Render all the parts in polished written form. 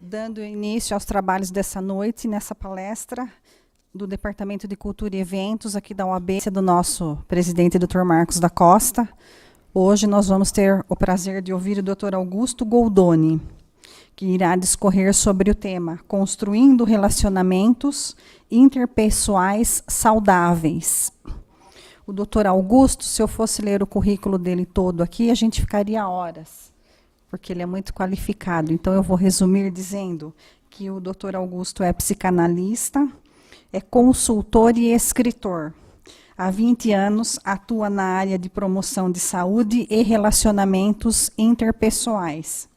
Dando início aos trabalhos dessa noite, nessa palestra do Departamento de Cultura e Eventos, aqui da UAB, do nosso presidente, Dr. Marcos da Costa. Hoje nós vamos ter o prazer de ouvir o Dr. Augusto Goldoni, que irá discorrer sobre o tema Construindo Relacionamentos Interpessoais Saudáveis. O Dr. Augusto, se eu fosse ler o currículo dele todo aqui, a gente ficaria horas, porque ele é muito qualificado. Então, eu vou resumir dizendo que o Dr. Augusto é psicanalista, é consultor e escritor. Há 20 anos, atua na área de promoção de saúde e relacionamentos interpessoais.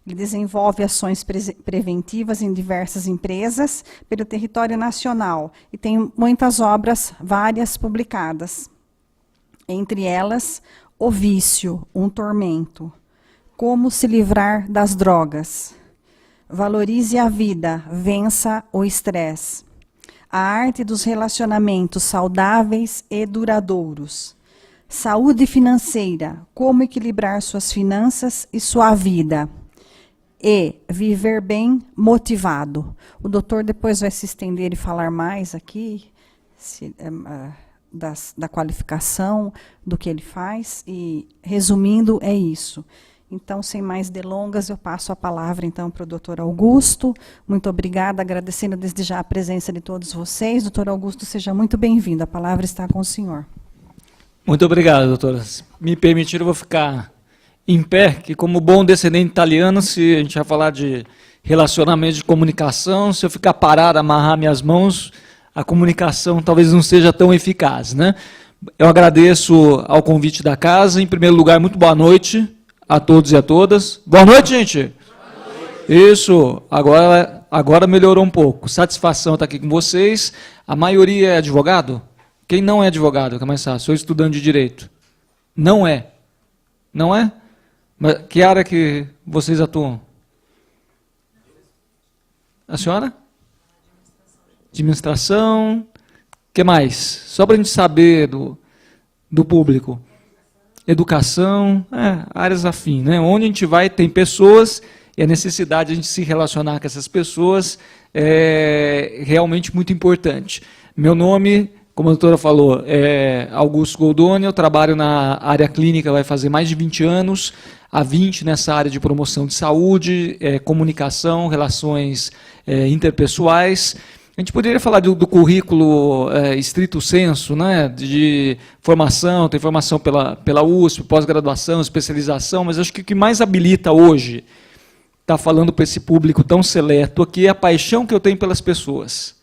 Ele desenvolve ações preventivas em diversas empresas pelo território nacional e tem muitas obras, várias publicadas. Entre elas, O Vício, um Tormento, Como se livrar das drogas, Valorize a vida, vença o estresse, A arte dos relacionamentos saudáveis e duradouros, Saúde financeira, como equilibrar suas finanças e sua vida, e Viver bem motivado. O doutor depois vai se estender e falar mais aqui da qualificação, do que ele faz, e resumindo, é isso. Então, sem mais delongas, eu passo a palavra, então, para o doutor Augusto. Muito obrigada, agradecendo desde já a presença de todos vocês. Doutor Augusto, seja muito bem-vindo. A palavra está com o senhor. Muito obrigado, doutora. Me permitir, eu vou ficar em pé, que como bom descendente italiano, se a gente vai falar de relacionamento de comunicação, se eu ficar parado, amarrar minhas mãos, a comunicação talvez não seja tão eficaz, né? Eu agradeço ao convite da casa. Em primeiro lugar, muito boa noite a todos e a todas. Boa noite, gente! Boa noite. Isso, agora melhorou um pouco. Satisfação estar aqui com vocês. A maioria é advogado? Quem não é advogado, que é mais fácil? Sou estudante de Direito. Não é? Não é? Mas que área que vocês atuam? A senhora? Administração. O que mais? Só para a gente saber do público. Educação, áreas afins, né? Onde a gente vai, tem pessoas, e a necessidade de a gente se relacionar com essas pessoas é realmente muito importante. Meu nome, como a doutora falou, é Augusto Goldoni, eu trabalho na área clínica, vai fazer mais de 20 anos, há 20 nessa área de promoção de saúde, comunicação, relações interpessoais. A gente poderia falar do currículo estrito sensu, né, de formação, tem formação pela USP, pós-graduação, especialização, mas acho que o que mais habilita hoje, está falando para esse público tão seleto aqui, é a paixão que eu tenho pelas pessoas.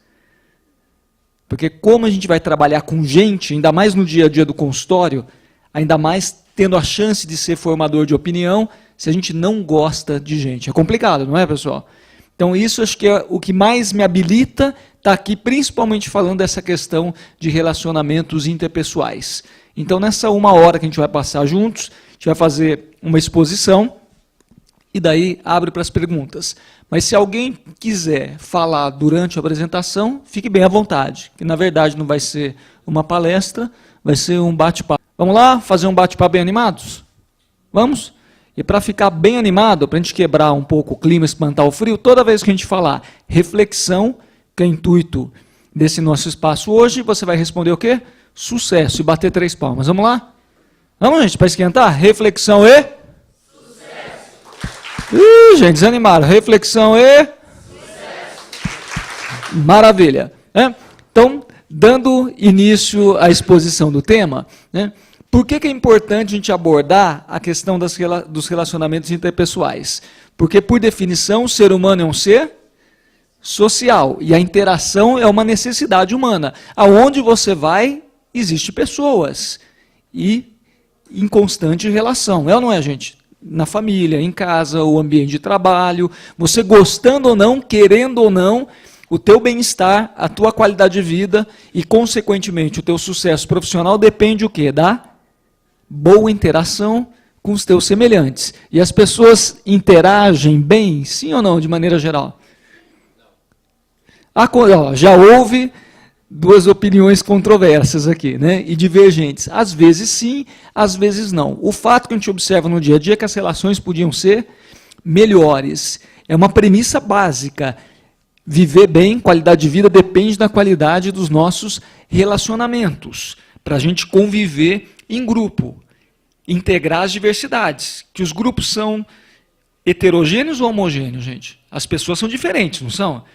Porque como a gente vai trabalhar com gente, ainda mais no dia a dia do consultório, ainda mais tendo a chance de ser formador de opinião, se a gente não gosta de gente. É complicado, não é, pessoal? Então, isso acho que é o que mais me habilita, está aqui principalmente falando dessa questão de relacionamentos interpessoais. Então, nessa 1 hora que a gente vai passar juntos, a gente vai fazer uma exposição e daí abre para as perguntas. Mas se alguém quiser falar durante a apresentação, fique bem à vontade, que na verdade não vai ser uma palestra, vai ser um bate-papo. Vamos lá fazer um bate-papo bem animados? Vamos? E para ficar bem animado, para a gente quebrar um pouco o clima, espantar o frio, toda vez que a gente falar reflexão, que é o intuito desse nosso espaço hoje, você vai responder o quê? Sucesso, e bater 3 palmas. Vamos lá? Vamos, gente, para esquentar? Reflexão e... Sucesso! Gente, desanimaram. Reflexão e... Sucesso! Maravilha. Então, dando início à exposição do tema, né? Por que é importante a gente abordar a questão dos relacionamentos interpessoais? Porque, por definição, o ser humano é um ser social, e a interação é uma necessidade humana. Aonde você vai, existem pessoas, e em constante relação. É ou não é, gente? Na família, em casa, o ambiente de trabalho, você gostando ou não, querendo ou não, o teu bem-estar, a tua qualidade de vida e, consequentemente, o teu sucesso profissional depende o quê? Da boa interação com os teus semelhantes. E as pessoas interagem bem, sim ou não, de maneira geral? Já houve 2 opiniões controversas aqui, né, e divergentes. Às vezes sim, às vezes não. O fato que a gente observa no dia a dia é que as relações podiam ser melhores. é uma premissa básica. Viver bem, qualidade de vida, depende da qualidade dos nossos relacionamentos, para a gente conviver em grupo, integrar as diversidades, que os grupos são heterogêneos ou homogêneos, gente? As pessoas são diferentes, não são?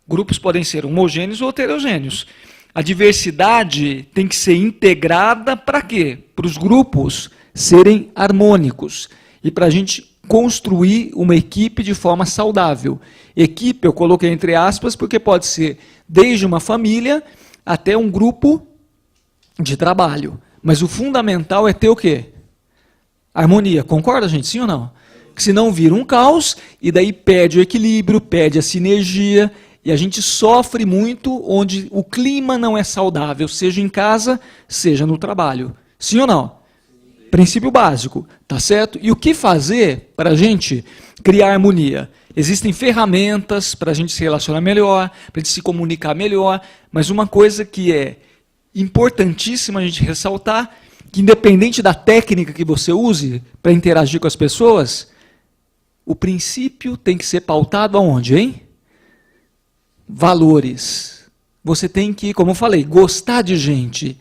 Grupos podem ser homogêneos ou heterogêneos. A diversidade tem que ser integrada para quê? Para os grupos serem harmônicos e para a gente construir uma equipe de forma saudável. Equipe eu coloquei entre aspas porque pode ser desde uma família até um grupo de trabalho. Mas o fundamental é ter o quê? Harmonia. Concorda, gente? Sim ou não? Que senão vira um caos e daí perde o equilíbrio, perde a sinergia e a gente sofre muito onde o clima não é saudável, seja em casa, seja no trabalho. Sim ou não? Princípio básico, tá certo? E o que fazer para a gente criar harmonia? Existem ferramentas para a gente se relacionar melhor, para a gente se comunicar melhor, mas uma coisa que é importantíssima a gente ressaltar, que independente da técnica que você use para interagir com as pessoas, o princípio tem que ser pautado aonde, hein? Valores. Você tem que, como eu falei, gostar de gente,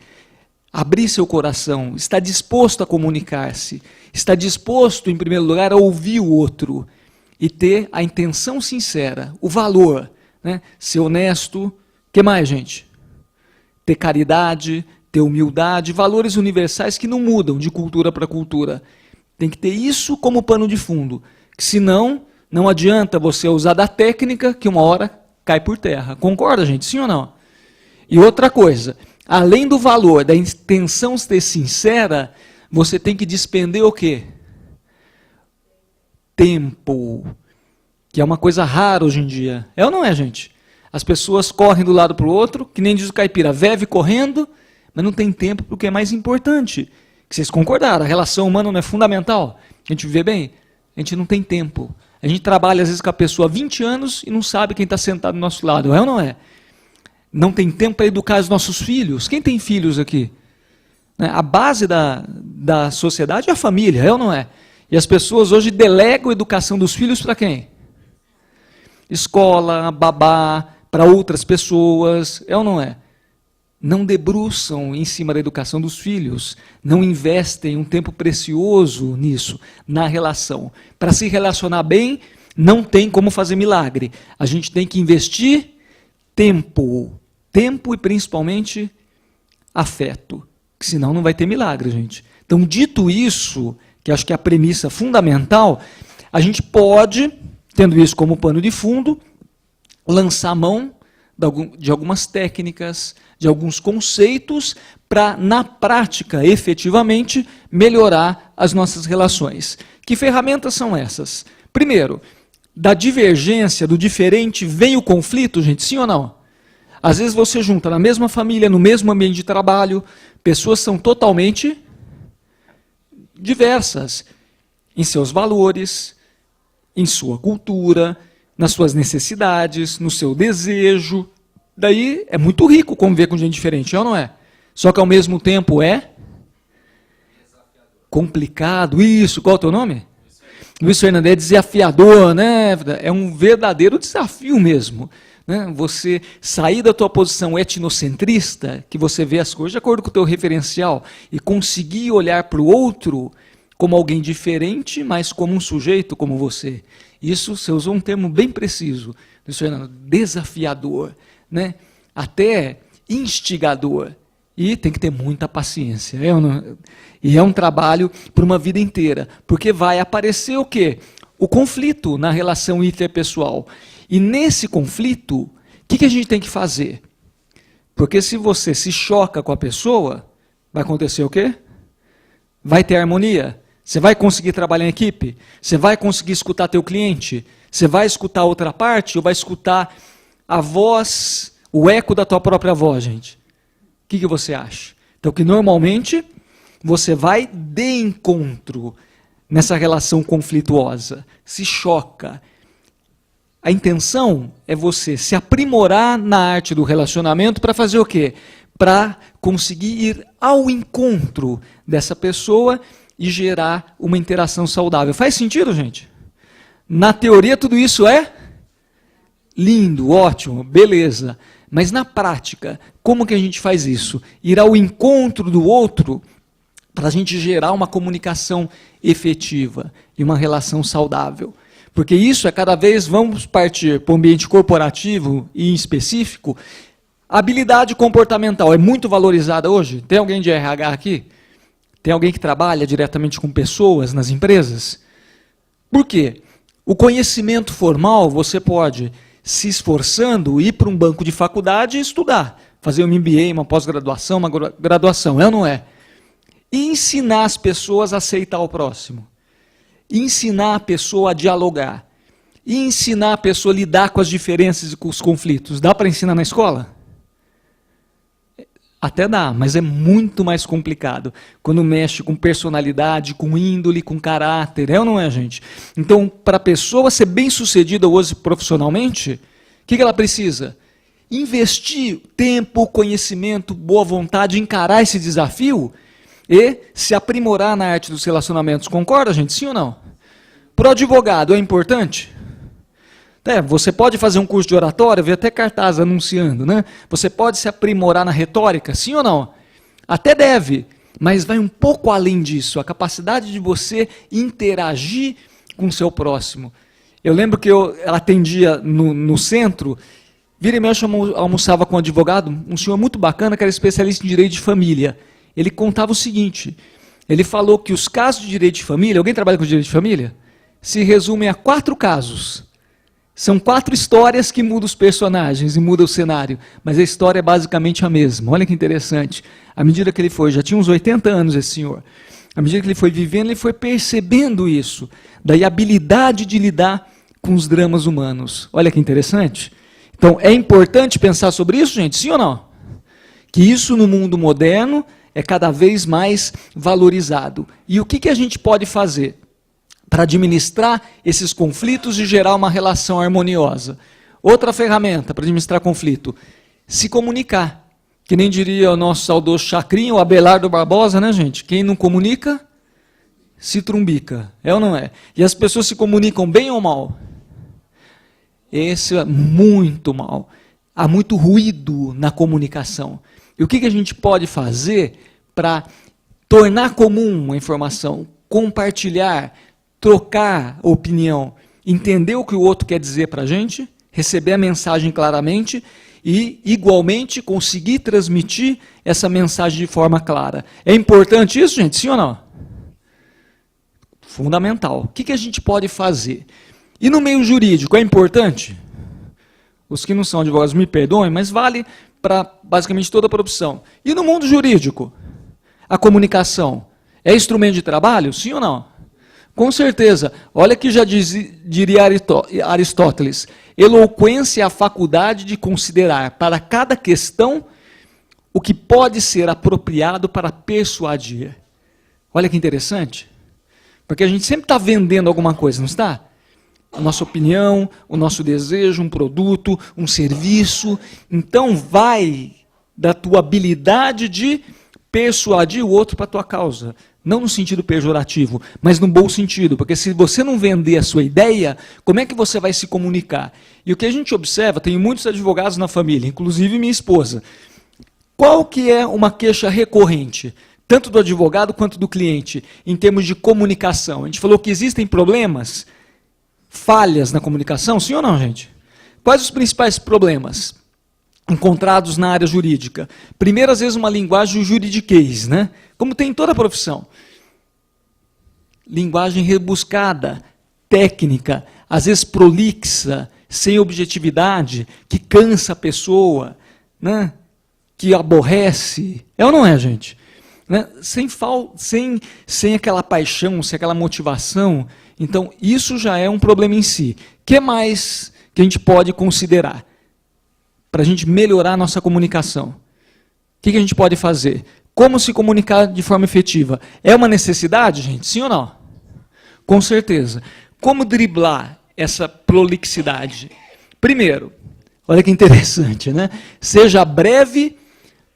abrir seu coração, estar disposto a comunicar-se, estar disposto, em primeiro lugar, a ouvir o outro e ter a intenção sincera, o valor, né? Ser honesto. O que mais, gente? Ter caridade, ter humildade, valores universais que não mudam de cultura para cultura. Tem que ter isso como pano de fundo, que senão não adianta você usar da técnica que uma hora cai por terra. Concorda, gente? Sim ou não? E outra coisa, além do valor, da intenção ser sincera, você tem que despender o quê? Tempo. Que é uma coisa rara hoje em dia. É ou não é, gente? As pessoas correm do lado para o outro, que nem diz o caipira, vive correndo, mas não tem tempo para o que é mais importante. Que vocês concordaram, a relação humana não é fundamental? A gente viver bem? A gente não tem tempo. A gente trabalha, às vezes, com a pessoa há 20 anos e não sabe quem está sentado do nosso lado. É ou não é? Não tem tempo para educar os nossos filhos. Quem tem filhos aqui? A base da sociedade é a família, é ou não é? E as pessoas hoje delegam a educação dos filhos para quem? Escola, babá, para outras pessoas, é ou não é? Não debruçam em cima da educação dos filhos, não investem um tempo precioso nisso, na relação. Para se relacionar bem, não tem como fazer milagre. A gente tem que investir tempo e principalmente afeto, que senão não vai ter milagre, gente. Então, dito isso, que acho que é a premissa fundamental, a gente pode, tendo isso como pano de fundo, lançar mão de algumas técnicas, de alguns conceitos, para, na prática, efetivamente, melhorar as nossas relações. Que ferramentas são essas? Primeiro, da divergência, do diferente, vem o conflito, gente, sim ou não? Às vezes você junta na mesma família, no mesmo ambiente de trabalho, pessoas são totalmente diversas em seus valores, em sua cultura, nas suas necessidades, no seu desejo. Daí é muito rico conviver com gente diferente, é ou não é? Só que ao mesmo tempo é complicado. Isso, qual é o teu nome? Luiz Fernando, é desafiador, né? É um verdadeiro desafio mesmo. Né? Você sair da tua posição etnocentrista, que você vê as coisas de acordo com o teu referencial, e conseguir olhar para o outro como alguém diferente, mas como um sujeito como você. Isso, você usou um termo bem preciso, Luiz Fernando, desafiador, né? Até instigador. E tem que ter muita paciência. E é um trabalho por uma vida inteira, porque vai aparecer o quê? O conflito na relação interpessoal. E nesse conflito, o que a gente tem que fazer? Porque se você se choca com a pessoa, vai acontecer o quê? Vai ter harmonia. Você vai conseguir trabalhar em equipe? Você vai conseguir escutar teu cliente? Você vai escutar a outra parte ou vai escutar a voz, o eco da tua própria voz, gente? O que você acha? Então, que normalmente você vai de encontro nessa relação conflituosa, se choca. A intenção é você se aprimorar na arte do relacionamento para fazer o quê? Para conseguir ir ao encontro dessa pessoa e gerar uma interação saudável. Faz sentido, gente? Na teoria, tudo isso é lindo, ótimo, beleza. Mas na prática, como que a gente faz isso? Ir ao encontro do outro para a gente gerar uma comunicação efetiva e uma relação saudável. Porque isso é cada vez, vamos partir para o ambiente corporativo e em específico, a habilidade comportamental é muito valorizada hoje. Tem alguém de RH aqui? Tem alguém que trabalha diretamente com pessoas nas empresas? Por quê? O conhecimento formal, você pode, se esforçando, ir para um banco de faculdade e estudar. Fazer um MBA, uma pós-graduação, uma graduação, é ou não é? E ensinar as pessoas a aceitar o próximo. Ensinar a pessoa a dialogar. E ensinar a pessoa a lidar com as diferenças e com os conflitos. Dá para ensinar na escola? Até dá, mas é muito mais complicado quando mexe com personalidade, com índole, com caráter, é ou não é, gente? Então, para a pessoa ser bem-sucedida hoje profissionalmente, o que ela precisa? Investir tempo, conhecimento, boa vontade, encarar esse desafio e se aprimorar na arte dos relacionamentos. Concorda, gente? Sim ou não? Para o advogado é importante? Você pode fazer um curso de oratória, ver até cartaz anunciando, né? Você pode se aprimorar na retórica, sim ou não? Até deve, mas vai um pouco além disso, a capacidade de você interagir com o seu próximo. Eu lembro que eu atendia no centro, vira e mexe eu almoçava com um advogado, um senhor muito bacana, que era especialista em direito de família. Ele contava o seguinte, ele falou que os casos de direito de família, alguém trabalha com direito de família? Se resumem a 4 casos. São 4 histórias que mudam os personagens e mudam o cenário, mas a história é basicamente a mesma. Olha que interessante. À medida que ele foi, já tinha uns 80 anos esse senhor, à medida que ele foi vivendo, ele foi percebendo isso, daí a habilidade de lidar com os dramas humanos. Olha que interessante. Então, é importante pensar sobre isso, gente? Sim ou não? Que isso no mundo moderno é cada vez mais valorizado. E o que a gente pode fazer para administrar esses conflitos e gerar uma relação harmoniosa? Outra ferramenta para administrar conflito, se comunicar. Que nem diria o nosso saudoso Chacrinha, o Abelardo Barbosa, né, gente? Quem não comunica, se trumbica. É ou não é? E as pessoas se comunicam bem ou mal? Esse é muito mal. Há muito ruído na comunicação. E o que a gente pode fazer para tornar comum a informação, compartilhar, trocar opinião, entender o que o outro quer dizer para a gente, receber a mensagem claramente e, igualmente, conseguir transmitir essa mensagem de forma clara. É importante isso, gente? Sim ou não? Fundamental. O que a gente pode fazer? E no meio jurídico, é importante? Os que não são advogados me perdoem, mas vale para basicamente toda a profissão. E no mundo jurídico? A comunicação é instrumento de trabalho? Sim ou não? Com certeza. Olha que já diria Aristóteles, eloquência é a faculdade de considerar para cada questão o que pode ser apropriado para persuadir. Olha que interessante. Porque a gente sempre está vendendo alguma coisa, não está? A nossa opinião, o nosso desejo, um produto, um serviço. Então vai da tua habilidade de persuadir o outro para a tua causa. Não no sentido pejorativo, mas no bom sentido. Porque se você não vender a sua ideia, como é que você vai se comunicar? E o que a gente observa, tem muitos advogados na família, inclusive minha esposa. Qual que é uma queixa recorrente? Tanto do advogado quanto do cliente, em termos de comunicação. A gente falou que existem problemas, falhas na comunicação, sim ou não, gente? Quais os principais problemas encontrados na área jurídica? Primeiro, às vezes, uma linguagem juridiquês, né? Como tem em toda a profissão. Linguagem rebuscada, técnica, às vezes prolixa, sem objetividade, que cansa a pessoa, né? Que aborrece. É ou não é, gente? Né? Sem aquela paixão, sem aquela motivação. Então, isso já é um problema em si. O que mais que a gente pode considerar para a gente melhorar a nossa comunicação? O que a gente pode fazer? Como se comunicar de forma efetiva? É uma necessidade, gente? Sim ou não? Com certeza. Como driblar essa prolixidade? Primeiro, olha que interessante, né? Seja breve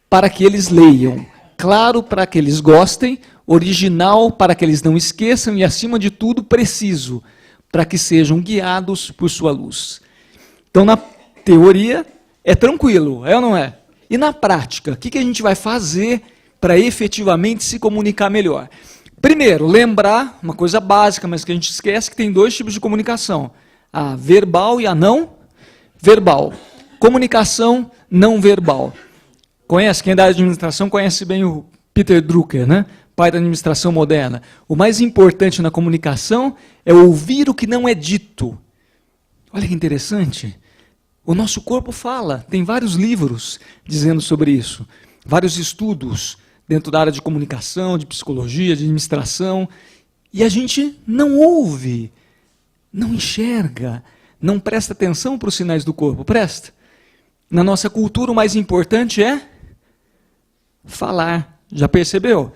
para que eles leiam, claro para que eles gostem, original para que eles não esqueçam e, acima de tudo, preciso, para que sejam guiados por sua luz. Então, na teoria, é tranquilo, é ou não é? E na prática, o que a gente vai fazer para efetivamente se comunicar melhor? Primeiro, lembrar, uma coisa básica, mas que a gente esquece, que tem 2 tipos de comunicação. A verbal e a não verbal. Comunicação não verbal. Conhece? Quem é da administração conhece bem o Peter Drucker, né? Pai da administração moderna. O mais importante na comunicação é ouvir o que não é dito. Olha que interessante. O nosso corpo fala. Tem vários livros dizendo sobre isso. Vários estudos dentro da área de comunicação, de psicologia, de administração. E a gente não ouve, não enxerga, não presta atenção para os sinais do corpo. Presta. Na nossa cultura, o mais importante é falar. Já percebeu?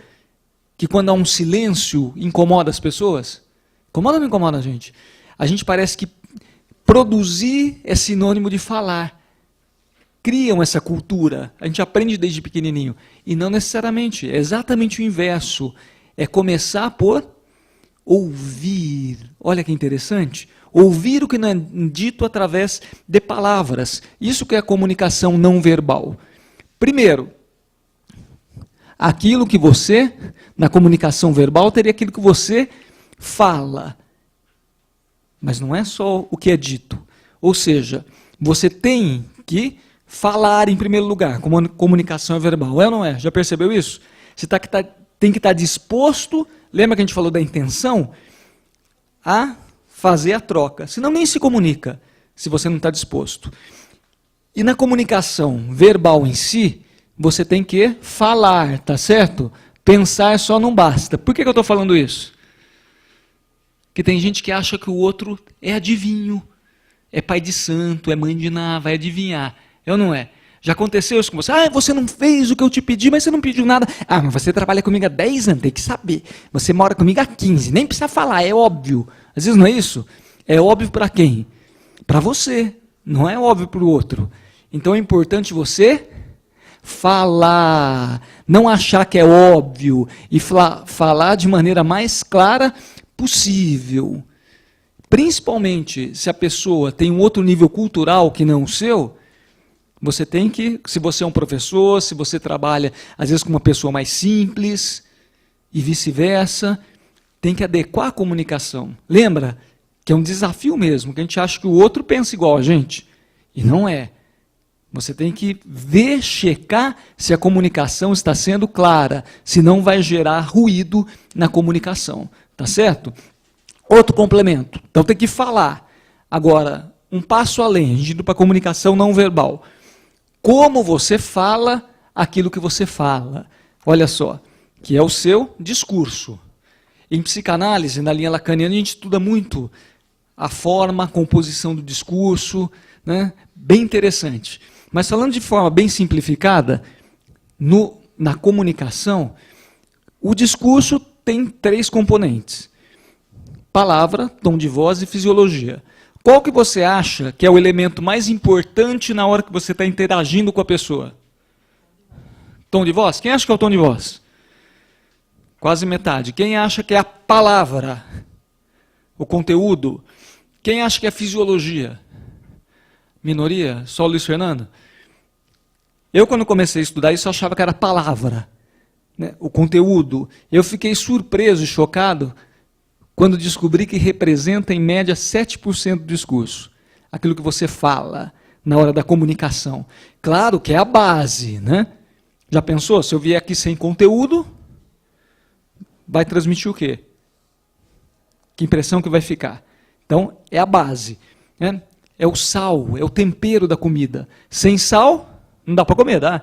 Que quando há um silêncio, incomoda as pessoas? Incomoda ou não incomoda a gente? A gente parece que produzir é sinônimo de falar. Criam essa cultura. A gente aprende desde pequenininho. E não necessariamente. É exatamente o inverso. É começar por ouvir. Olha que interessante. Ouvir o que não é dito através de palavras. Isso que é a comunicação não verbal. Primeiro, aquilo que você, na comunicação verbal, teria aquilo que você fala. Mas não é só o que é dito. Ou seja, você tem que falar em primeiro lugar, como comunicação é verbal. É ou não é? Já percebeu isso? Você tem que estar disposto, lembra que a gente falou da intenção? A fazer a troca. Senão nem se comunica, se você não está disposto. E na comunicação verbal em si, você tem que falar, tá certo? Pensar só não basta. Por que eu estou falando isso? Porque tem gente que acha que o outro é adivinho, é pai de santo, é mãe de Ná, vai adivinhar. É ou não é? Já aconteceu isso com você? Ah, você não fez o que eu te pedi, mas você não pediu nada. Ah, mas você trabalha comigo há 10 anos, tem que saber. Você mora comigo há 15, nem precisa falar, é óbvio. Às vezes não é isso? É óbvio para quem? Para você, não é óbvio para o outro. Então é importante você falar, não achar que é óbvio, e falar de maneira mais clara possível. Principalmente se a pessoa tem um outro nível cultural que não o seu, você tem que, se você é um professor, se você trabalha às vezes com uma pessoa mais simples, e vice-versa, tem que adequar a comunicação. Lembra que é um desafio mesmo, que a gente acha que o outro pensa igual a gente, e não é. Você tem que ver, checar se a comunicação está sendo clara, senão vai gerar ruído na comunicação, tá certo? Outro complemento, então tem que falar. Agora, um passo além, a gente indo para a comunicação não verbal. Como você fala aquilo que você fala. Olha só, que é o seu discurso. Em psicanálise, na linha lacaniana, a gente estuda muito a forma, a composição do discurso, né? Bem interessante. Mas falando de forma bem simplificada, na comunicação, o discurso tem 3 componentes. Palavra, tom de voz e fisiologia. Qual que você acha que é o elemento mais importante na hora que você está interagindo com a pessoa? Tom de voz? Quem acha que é o tom de voz? Quase metade. Quem acha que é a palavra? O conteúdo? Quem acha que é a fisiologia? Minoria? Só o Luiz Fernando? Eu, quando comecei a estudar isso, achava que era palavra, né? O conteúdo. Eu fiquei surpreso e chocado quando descobri que representa, em média, 7% do discurso. Aquilo que você fala na hora da comunicação. Claro que é a base, né? Já pensou? Se eu vier aqui sem conteúdo, vai transmitir o quê? Que impressão que vai ficar? Então, é a base, né? É o sal, é o tempero da comida. Sem sal, não dá para comer, dá?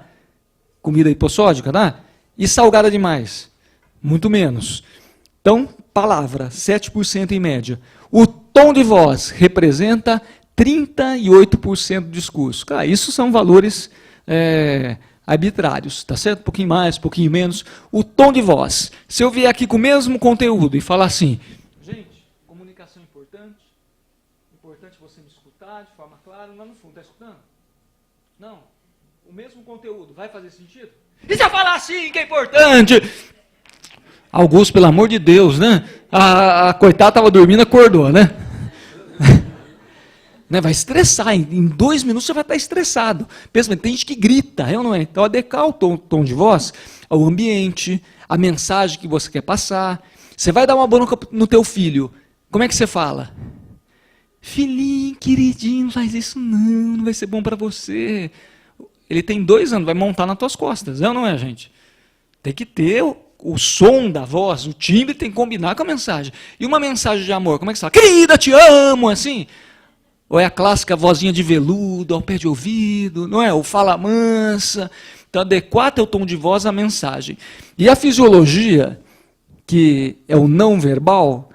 Comida hipossódica, dá? E salgada demais? Muito menos. Então, palavra, 7% em média. O tom de voz representa 38% do discurso. Cara, isso são valores arbitrários, tá certo? Um pouquinho mais, um pouquinho menos. O tom de voz. Se eu vier aqui com o mesmo conteúdo e falar assim, gente, comunicação importante você me escutar de forma clara, mas no fundo, está escutando? Não. O mesmo conteúdo, vai fazer sentido? E se eu falar assim, que é importante? Augusto, pelo amor de Deus, né? A coitada estava dormindo, acordou, né? Né? Vai estressar, em 2 minutos você vai estar estressado. Pensa, tem gente que grita, é ou não é? Então adequar o tom de voz ao ambiente, a mensagem que você quer passar. Você vai dar uma bronca no teu filho, como é que você fala? Filhinho, queridinho, não faz isso não vai ser bom para você. Ele tem 2 anos, vai montar nas tuas costas, é ou não é, gente? Tem que ter o som da voz, o timbre tem que combinar com a mensagem. E uma mensagem de amor, como é que você fala? Querida, te amo, assim. Ou é a clássica vozinha de veludo, ao pé de ouvido, não é? Ou fala mansa. Então, adequar teu tom de voz à mensagem. E a fisiologia, que é o não verbal,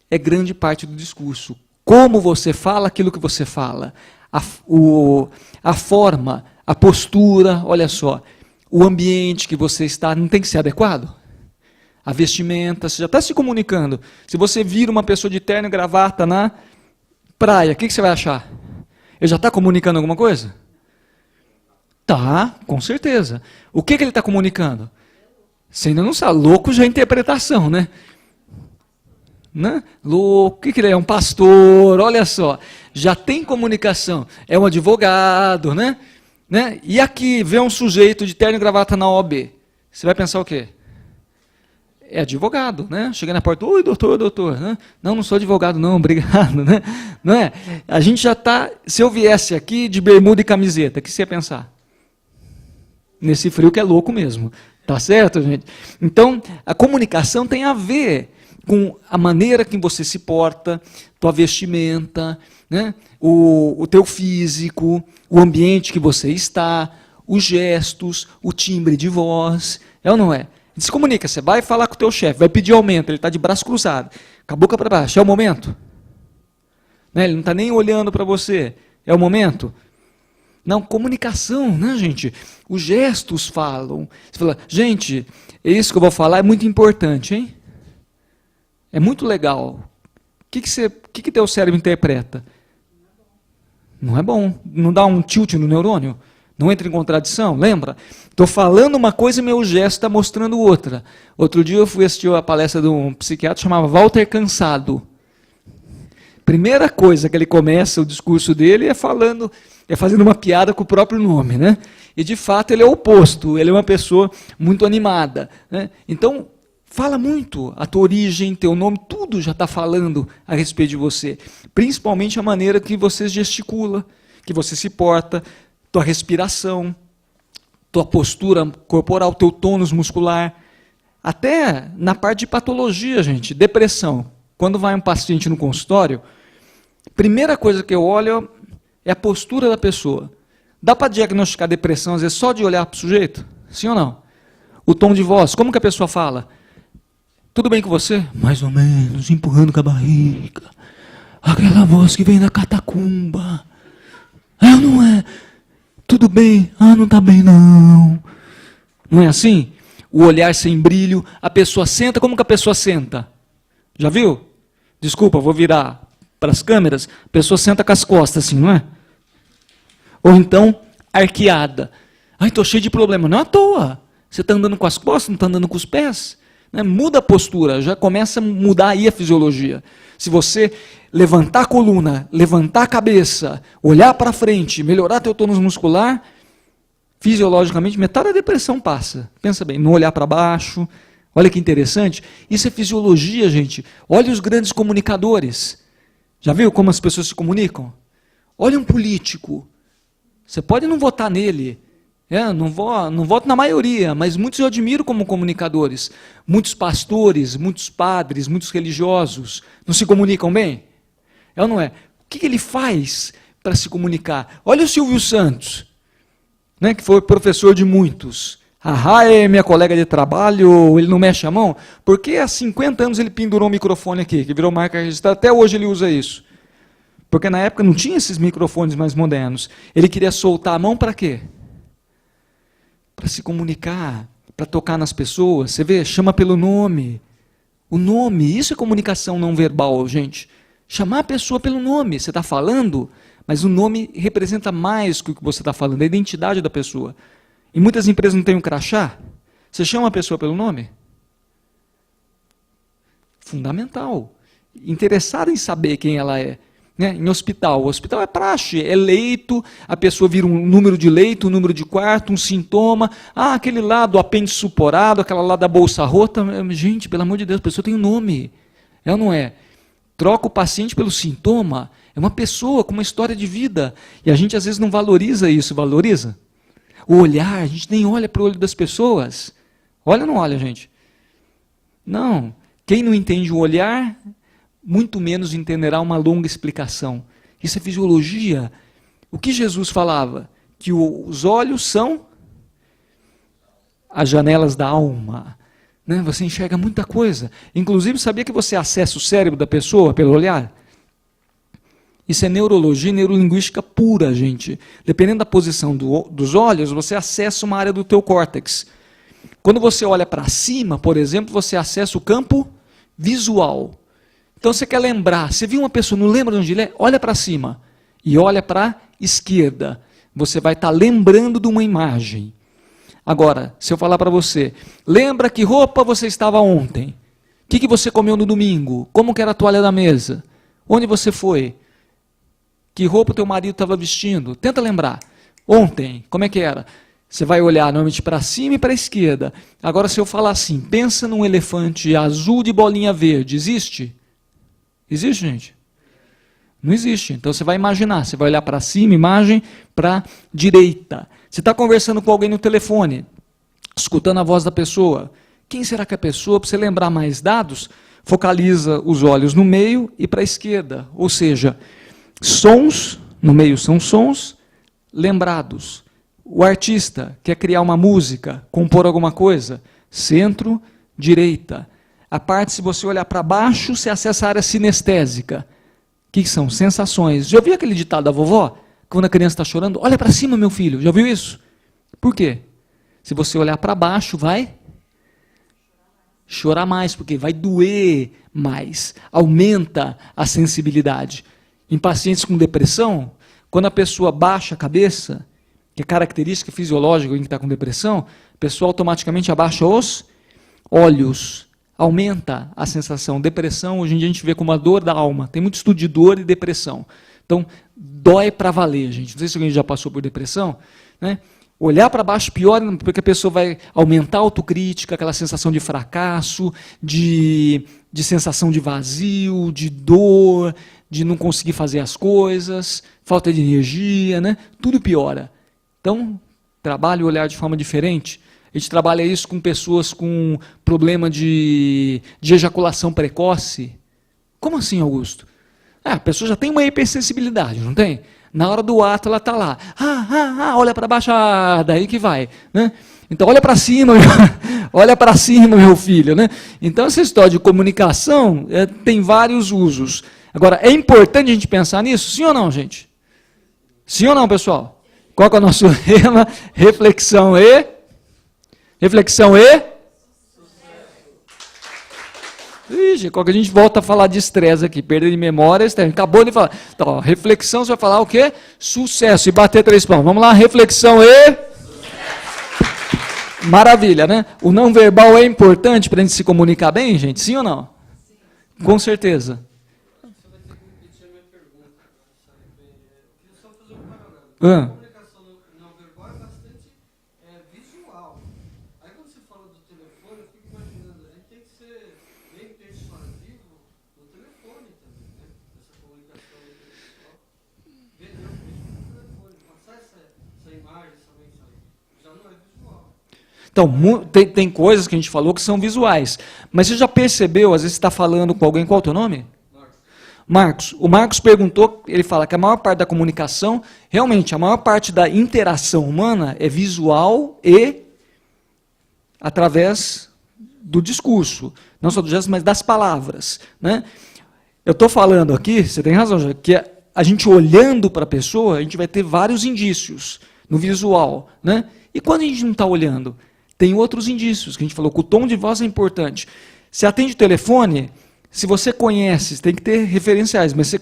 é grande parte do discurso. Como você fala aquilo que você fala. A forma, a postura, olha só. O ambiente que você está não tem que ser adequado? A vestimenta, você já está se comunicando. Se você vira uma pessoa de terno e gravata na praia, o que você vai achar? Ele já está comunicando alguma coisa? Tá, com certeza. O que ele está comunicando? Você ainda não sabe. Louco já é interpretação, né? Louco, o que ele é? Um pastor, olha só. Já tem comunicação. É um advogado, né? E aqui vê um sujeito de terno e gravata na OAB. Você vai pensar o quê? É advogado, né? Chega na porta, oi, doutor, né? Não sou advogado, não, obrigado, né? Não é? A gente já está, se eu viesse aqui de bermuda e camiseta, o que você ia pensar? Nesse frio que é louco mesmo, tá certo, gente? Então, a comunicação tem a ver com a maneira que você se porta, tua vestimenta, né? O teu físico, o ambiente que você está, os gestos, o timbre de voz, é ou não é? Se comunica, você vai falar com o teu chefe, vai pedir aumento, ele está de braço cruzado, com a boca para baixo, é o momento? Né? Ele não está nem olhando para você, é o momento? Não, comunicação, né, gente? Os gestos falam. Você fala, gente, isso que eu vou falar é muito importante, hein? É muito legal. O que teu cérebro interpreta? Não é bom. Não dá um tilt no neurônio? Não entra em contradição? Lembra? Estou falando uma coisa e meu gesto está mostrando outra. Outro dia eu fui assistir a palestra de um psiquiatra que chamava Walter Cansado. Primeira coisa que ele começa o discurso dele é fazendo uma piada com o próprio nome, né? E de fato ele é o oposto, ele é uma pessoa muito animada, né? Então, fala muito, a tua origem, teu nome, tudo já está falando a respeito de você. Principalmente a maneira que você gesticula, que você se porta, tua respiração, tua postura corporal, teu tônus muscular. Até na parte de patologia, gente, depressão. Quando vai um paciente no consultório, primeira coisa que eu olho é a postura da pessoa. Dá para diagnosticar depressão, às vezes, só de olhar para o sujeito? Sim ou não? O tom de voz, como que a pessoa fala? Tudo bem com você? Mais ou menos, empurrando com a barriga. Aquela voz que vem da catacumba. É ou não é? Tudo bem? Ah, não está bem não. Não é assim? O olhar sem brilho, a pessoa senta, como que a pessoa senta? Já viu? Desculpa, vou virar para as câmeras. A pessoa senta com as costas assim, não é? Ou então, arqueada. Ai, estou cheio de problema. Não é à toa. Você está andando com as costas, não está andando com os pés. Né? Muda a postura, já começa a mudar aí a fisiologia. Se você levantar a coluna, levantar a cabeça, olhar para frente, melhorar teu tônus muscular, fisiologicamente, metade da depressão passa. Pensa bem, não olhar para baixo. Olha que interessante. Isso é fisiologia, gente. Olha os grandes comunicadores. Já viu como as pessoas se comunicam? Olha um político. Você pode não votar nele. Não voto na maioria, mas muitos eu admiro como comunicadores. Muitos pastores, muitos padres, muitos religiosos. Não se comunicam bem? É ou não é? O que ele faz para se comunicar? Olha o Silvio Santos, né, que foi professor de muitos. É minha colega de trabalho, ele não mexe a mão? Porque há 50 anos ele pendurou um microfone aqui, que virou marca registrada, até hoje ele usa isso. Porque na época não tinha esses microfones mais modernos. Ele queria soltar a mão para quê? Para se comunicar, para tocar nas pessoas. Você vê, chama pelo nome. O nome, isso é comunicação não verbal, gente. Chamar a pessoa pelo nome. Você está falando, mas o nome representa mais que o que você está falando, a identidade da pessoa. E muitas empresas não têm um crachá. Você chama a pessoa pelo nome? Fundamental. Interessado em saber quem ela é. né, em hospital. O hospital é praxe, é leito, a pessoa vira um número de leito, um número de quarto, um sintoma. Ah, aquele lá do apêndice suporado, aquela lá da bolsa rota. Gente, pelo amor de Deus, a pessoa tem um nome. É ou não é? Troca o paciente pelo sintoma. É uma pessoa com uma história de vida. E a gente às vezes não valoriza isso. Valoriza? O olhar, a gente nem olha para o olho das pessoas. Olha ou não olha, gente? Não. Quem não entende o olhar, muito menos entenderá uma longa explicação. Isso é fisiologia. O que Jesus falava? Que os olhos são as janelas da alma. Né? Você enxerga muita coisa. Inclusive, sabia que você acessa o cérebro da pessoa pelo olhar? Isso é neurologia, neurolinguística pura, gente. Dependendo da posição dos olhos, você acessa uma área do teu córtex. Quando você olha para cima, por exemplo, você acessa o campo visual. Então você quer lembrar, você viu uma pessoa, não lembra onde ele é? Olha para cima e olha para a esquerda. Você vai estar lembrando de uma imagem. Agora, se eu falar para você, lembra que roupa você estava ontem? O que você comeu no domingo? Como que era a toalha da mesa? Onde você foi? Que roupa o teu marido estava vestindo? Tenta lembrar. Ontem, como é que era? Você vai olhar normalmente para cima e para a esquerda. Agora, se eu falar assim, pensa num elefante azul de bolinha verde, existe? Existe, gente? Não existe. Então você vai imaginar, você vai olhar para cima, imagem para a direita. Você está conversando com alguém no telefone, escutando a voz da pessoa. Quem será que é a pessoa? Para você lembrar mais dados, focaliza os olhos no meio e para a esquerda. Ou seja, sons, no meio são sons lembrados. O artista quer criar uma música, compor alguma coisa, centro, direita. A parte, se você olhar para baixo, você acessa a área sinestésica. O que são? Sensações. Já ouviu aquele ditado da vovó? Quando a criança está chorando, olha para cima, meu filho. Já ouviu isso? Por quê? Se você olhar para baixo, vai chorar mais, porque vai doer mais. Aumenta a sensibilidade. Em pacientes com depressão, quando a pessoa baixa a cabeça, que é característica fisiológica em que está com depressão, a pessoa automaticamente abaixa os olhos. Aumenta a sensação. Depressão, hoje em dia a gente vê como a dor da alma. Tem muito estudo de dor e depressão. Então, dói para valer, gente. Não sei se alguém já passou por depressão, né? Olhar para baixo pior, porque a pessoa vai aumentar a autocrítica, aquela sensação de fracasso, de sensação de vazio, de dor, de não conseguir fazer as coisas, falta de energia, né? Tudo piora. Então, trabalhe o olhar de forma diferente. A gente trabalha isso com pessoas com problema de ejaculação precoce. Como assim, Augusto? A pessoa já tem uma hipersensibilidade, não tem? Na hora do ato ela está lá. Olha para baixo, daí que vai. Né? Então olha para cima, olha para cima, meu filho. Né? Então essa história de comunicação tem vários usos. Agora, é importante a gente pensar nisso? Sim ou não, gente? Sim ou não, pessoal? Qual que é o nosso lema? Reflexão e... Ixi, qual que a gente volta a falar de estresse aqui, perda de memória, estresse. Acabou de falar. Então, ó, reflexão, você vai falar o quê? Sucesso. E bater 3 palmas. Vamos lá, reflexão e... Sucesso. Maravilha, né? O não verbal é importante para a gente se comunicar bem, gente? Sim ou não? Sim. Com certeza. Você vai ter que repetir a minha pergunta. Eu queria só fazer um paralelo. A comunicação não verbal é bastante visual. Aí quando você fala do telefone, eu fico imaginando, a gente tem que ser bem persuasivo no telefone também, né? Essa comunicação visual. Vender o peixe no telefone, passar essa imagem, essa mensagem. Já não é visual. Então, tem coisas que a gente falou que são visuais. Mas você já percebeu, às vezes você está falando com alguém, qual é o teu nome? Marcos. O Marcos perguntou, ele fala que a maior parte da comunicação, realmente, a maior parte da interação humana é visual e através do discurso. Não só do gesto, mas das palavras. Né? Eu estou falando aqui, você tem razão, que a gente olhando para a pessoa, a gente vai ter vários indícios no visual. Né? E quando a gente não está olhando? Tem outros indícios, que a gente falou que o tom de voz é importante. Você atende o telefone, se você conhece, você tem que ter referenciais, mas você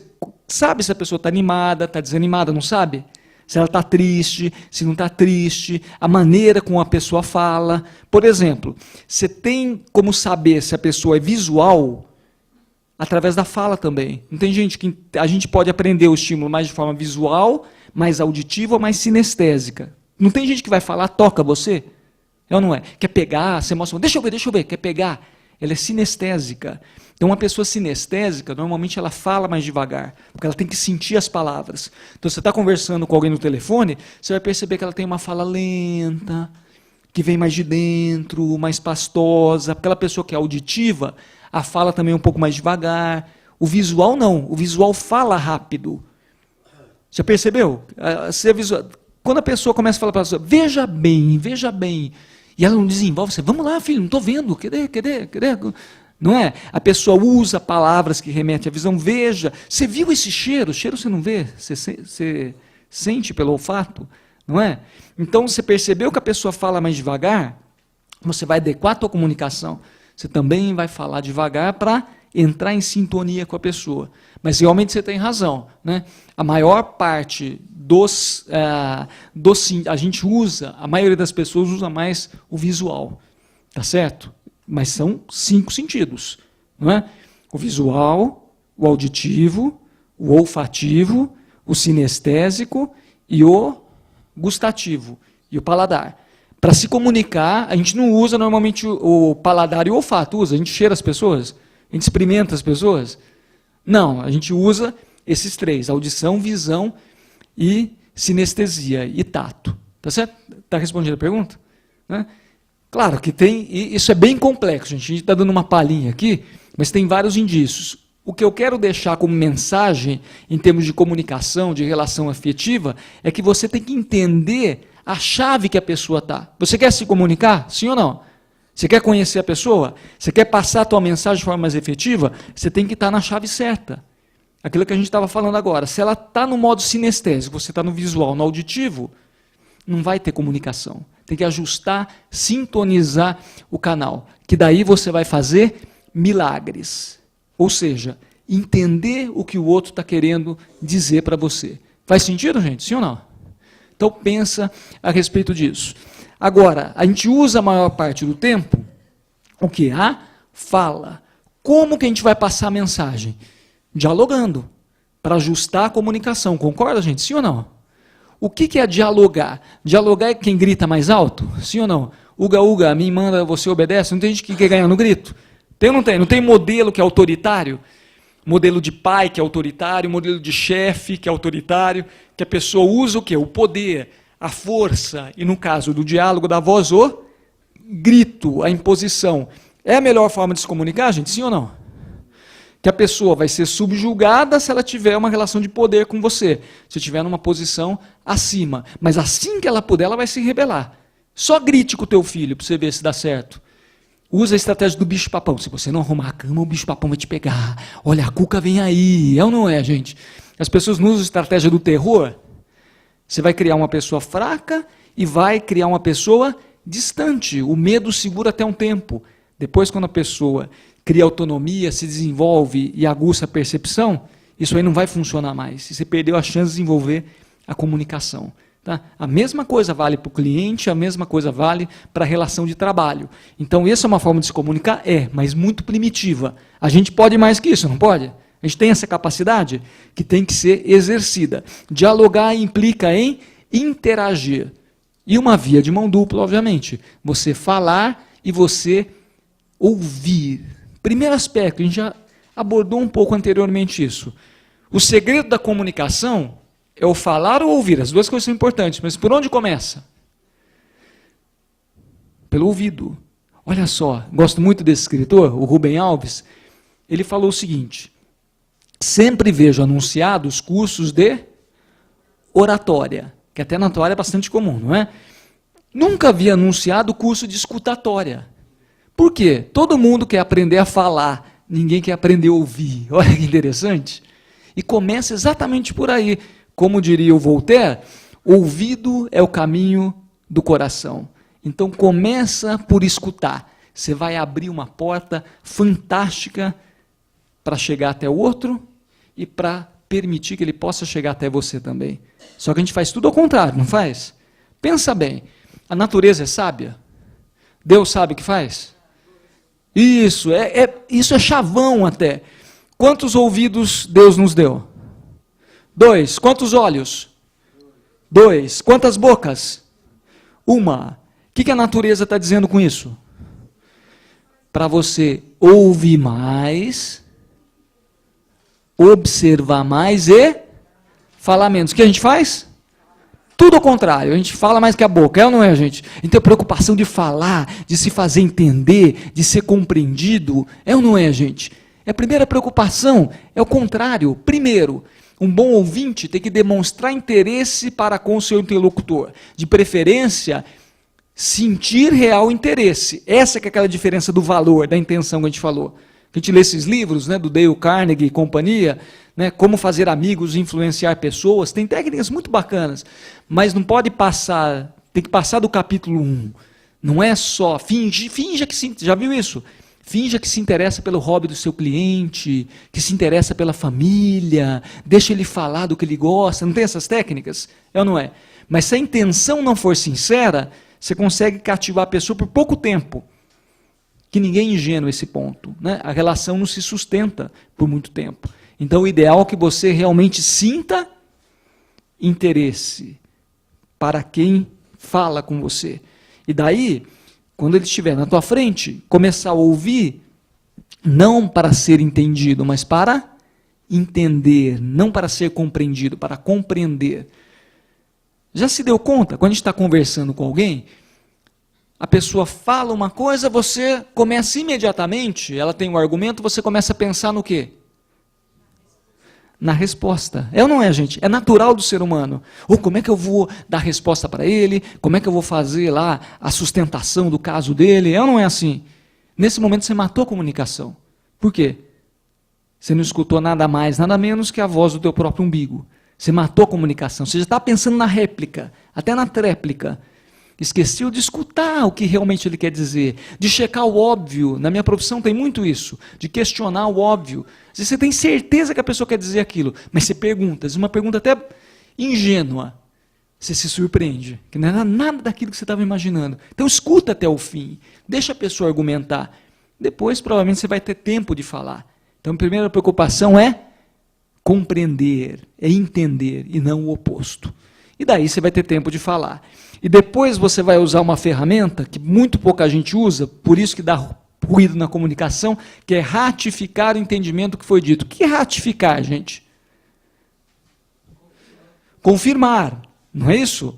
sabe se a pessoa está animada, está desanimada, não sabe? Se ela está triste, se não está triste, a maneira como a pessoa fala. Por exemplo, você tem como saber se a pessoa é visual, através da fala também. Não tem gente que a gente pode aprender o estímulo mais de forma visual, mais auditiva, mais sinestésica. Não tem gente que vai falar, toca você? É ou não é? Quer pegar, você mostra, deixa eu ver, quer pegar. Ela é sinestésica. Então, uma pessoa sinestésica, normalmente ela fala mais devagar, porque ela tem que sentir as palavras. Então, você está conversando com alguém no telefone, você vai perceber que ela tem uma fala lenta, que vem mais de dentro, mais pastosa. Aquela pessoa que é auditiva, a fala também é um pouco mais devagar. O visual não, o visual fala rápido. Já percebeu? Quando a pessoa começa a falar para a pessoa, veja bem, e ela não desenvolve, você, vamos lá, filho, não estou vendo, cadê? Não é? A pessoa usa palavras que remetem à visão, veja, você viu esse cheiro? O cheiro você não vê, você sente pelo olfato, não é? Então, você percebeu que a pessoa fala mais devagar, você vai adequar a tua comunicação, você também vai falar devagar para entrar em sintonia com a pessoa. Mas realmente você tem razão, né? A maior parte a gente usa, a maioria das pessoas usa mais o visual, tá certo? Mas são 5 sentidos, não é? O visual, o auditivo, o olfativo, o sinestésico e o gustativo e o paladar. Para se comunicar, a gente não usa normalmente o paladar e o olfato, usa, a gente cheira as pessoas, a gente experimenta as pessoas. Não, a gente usa esses 3, audição, visão e sinestesia e tato. Tá certo? Está respondendo a pergunta? Né? Claro que tem, e isso é bem complexo, gente. A gente está dando uma palhinha aqui, mas tem vários indícios. O que eu quero deixar como mensagem, em termos de comunicação, de relação afetiva, é que você tem que entender a chave que a pessoa está. Você quer se comunicar? Sim ou não? Você quer conhecer a pessoa? Você quer passar a tua mensagem de forma mais efetiva? Você tem que estar na chave certa. Aquilo que a gente estava falando agora. Se ela está no modo sinestésico, você está no visual, no auditivo, não vai ter comunicação. Tem que ajustar, sintonizar o canal. Que daí você vai fazer milagres. Ou seja, entender o que o outro está querendo dizer para você. Faz sentido, gente? Sim ou não? Então pensa a respeito disso. Agora, a gente usa a maior parte do tempo o que? A fala. Como que a gente vai passar a mensagem? Dialogando, para ajustar a comunicação. Concorda, gente? Sim ou não? O que é dialogar? Dialogar é quem grita mais alto? Sim ou não? Uga, uga, a mim manda, você obedece? Não tem gente que quer ganhar no grito? Tem ou não tem? Não tem modelo que é autoritário? Modelo de pai que é autoritário, modelo de chefe que é autoritário, que a pessoa usa o quê? O poder, a força, e no caso do diálogo da voz, o grito, a imposição. É a melhor forma de se comunicar, gente? Sim ou não? Que a pessoa vai ser subjugada se ela tiver uma relação de poder com você, se estiver numa posição acima. Mas assim que ela puder, ela vai se rebelar. Só grite com o teu filho para você ver se dá certo. Usa a estratégia do bicho-papão. Se você não arrumar a cama, o bicho-papão vai te pegar. Olha, a cuca vem aí. É ou não é, gente? As pessoas não usam a estratégia do terror. Você vai criar uma pessoa fraca e vai criar uma pessoa distante. O medo segura até um tempo. Depois, quando a pessoa cria autonomia, se desenvolve e aguça a percepção, isso aí não vai funcionar mais. E você perdeu a chance de desenvolver a comunicação. Tá? A mesma coisa vale para o cliente, a mesma coisa vale para a relação de trabalho. Então, essa é uma forma de se comunicar? É, mas muito primitiva. A gente pode mais que isso, não pode? A gente tem essa capacidade que tem que ser exercida. Dialogar implica em interagir. E uma via de mão dupla, obviamente. Você falar e você ouvir. Primeiro aspecto, a gente já abordou um pouco anteriormente isso. O segredo da comunicação é o falar ou ouvir. As duas coisas são importantes, mas por onde começa? Pelo ouvido. Olha só, gosto muito desse escritor, o Rubem Alves. Ele falou o seguinte: sempre vejo anunciados cursos de oratória, que até na tua área é bastante comum, não é? Nunca vi anunciado curso de escutatória. Por quê? Todo mundo quer aprender a falar, ninguém quer aprender a ouvir. Olha que interessante. E começa exatamente por aí. Como diria o Voltaire, ouvido é o caminho do coração. Então começa por escutar. Você vai abrir uma porta fantástica para chegar até o outro e para permitir que ele possa chegar até você também. Só que a gente faz tudo ao contrário, não faz? Pensa bem, a natureza é sábia? Deus sabe o que faz? Isso é chavão até. Quantos ouvidos Deus nos deu? 2. Quantos olhos? 2. Quantas bocas? 1. O que a natureza está dizendo com isso? Para você ouvir mais, observar mais e falar menos. O que a gente faz? Tudo ao contrário, a gente fala mais que a boca, é ou não é, gente? Então, a preocupação de falar, de se fazer entender, de ser compreendido, é ou não é, gente? A primeira preocupação é o contrário. Primeiro, um bom ouvinte tem que demonstrar interesse para com o seu interlocutor. De preferência, sentir real interesse. Essa que é aquela diferença do valor, da intenção que a gente falou. A gente lê esses livros, né, do Dale Carnegie e companhia, né, como fazer amigos e influenciar pessoas, tem técnicas muito bacanas, mas não pode passar, tem que passar do capítulo 1. Não é só, finja que se, já viu isso? Finja que se interessa pelo hobby do seu cliente, que se interessa pela família, deixa ele falar do que ele gosta, não tem essas técnicas? É ou não é? Mas se a intenção não for sincera, você consegue cativar a pessoa por pouco tempo. Que ninguém é ingênuo esse ponto, né? A relação não se sustenta por muito tempo. Então, o ideal é que você realmente sinta interesse para quem fala com você. E daí, quando ele estiver na tua frente, começar a ouvir, não para ser entendido, mas para entender, não para ser compreendido, para compreender. Já se deu conta, quando a gente está conversando com alguém, a pessoa fala uma coisa, você começa imediatamente, ela tem um argumento, você começa a pensar no quê? Na resposta. É ou não é, gente? É natural do ser humano. Ou como é que eu vou dar resposta para ele? Como é que eu vou fazer lá a sustentação do caso dele? É ou não é assim? Nesse momento você matou a comunicação. Por quê? Você não escutou nada mais, nada menos que a voz do teu próprio umbigo. Você matou a comunicação. Você já está pensando na réplica, até na tréplica. Esqueceu de escutar o que realmente ele quer dizer, de checar o óbvio. Na minha profissão tem muito isso, de questionar o óbvio. Você tem certeza que a pessoa quer dizer aquilo, mas você pergunta, uma pergunta até ingênua, você se surpreende, que não era nada daquilo que você estava imaginando. Então escuta até o fim, deixa a pessoa argumentar. Depois provavelmente você vai ter tempo de falar. Então a primeira preocupação é compreender, é entender e não o oposto. E daí você vai ter tempo de falar. E depois você vai usar uma ferramenta que muito pouca gente usa, por isso que dá ruído na comunicação, que é ratificar o entendimento que foi dito. O que é ratificar, gente? Confirmar, não é isso?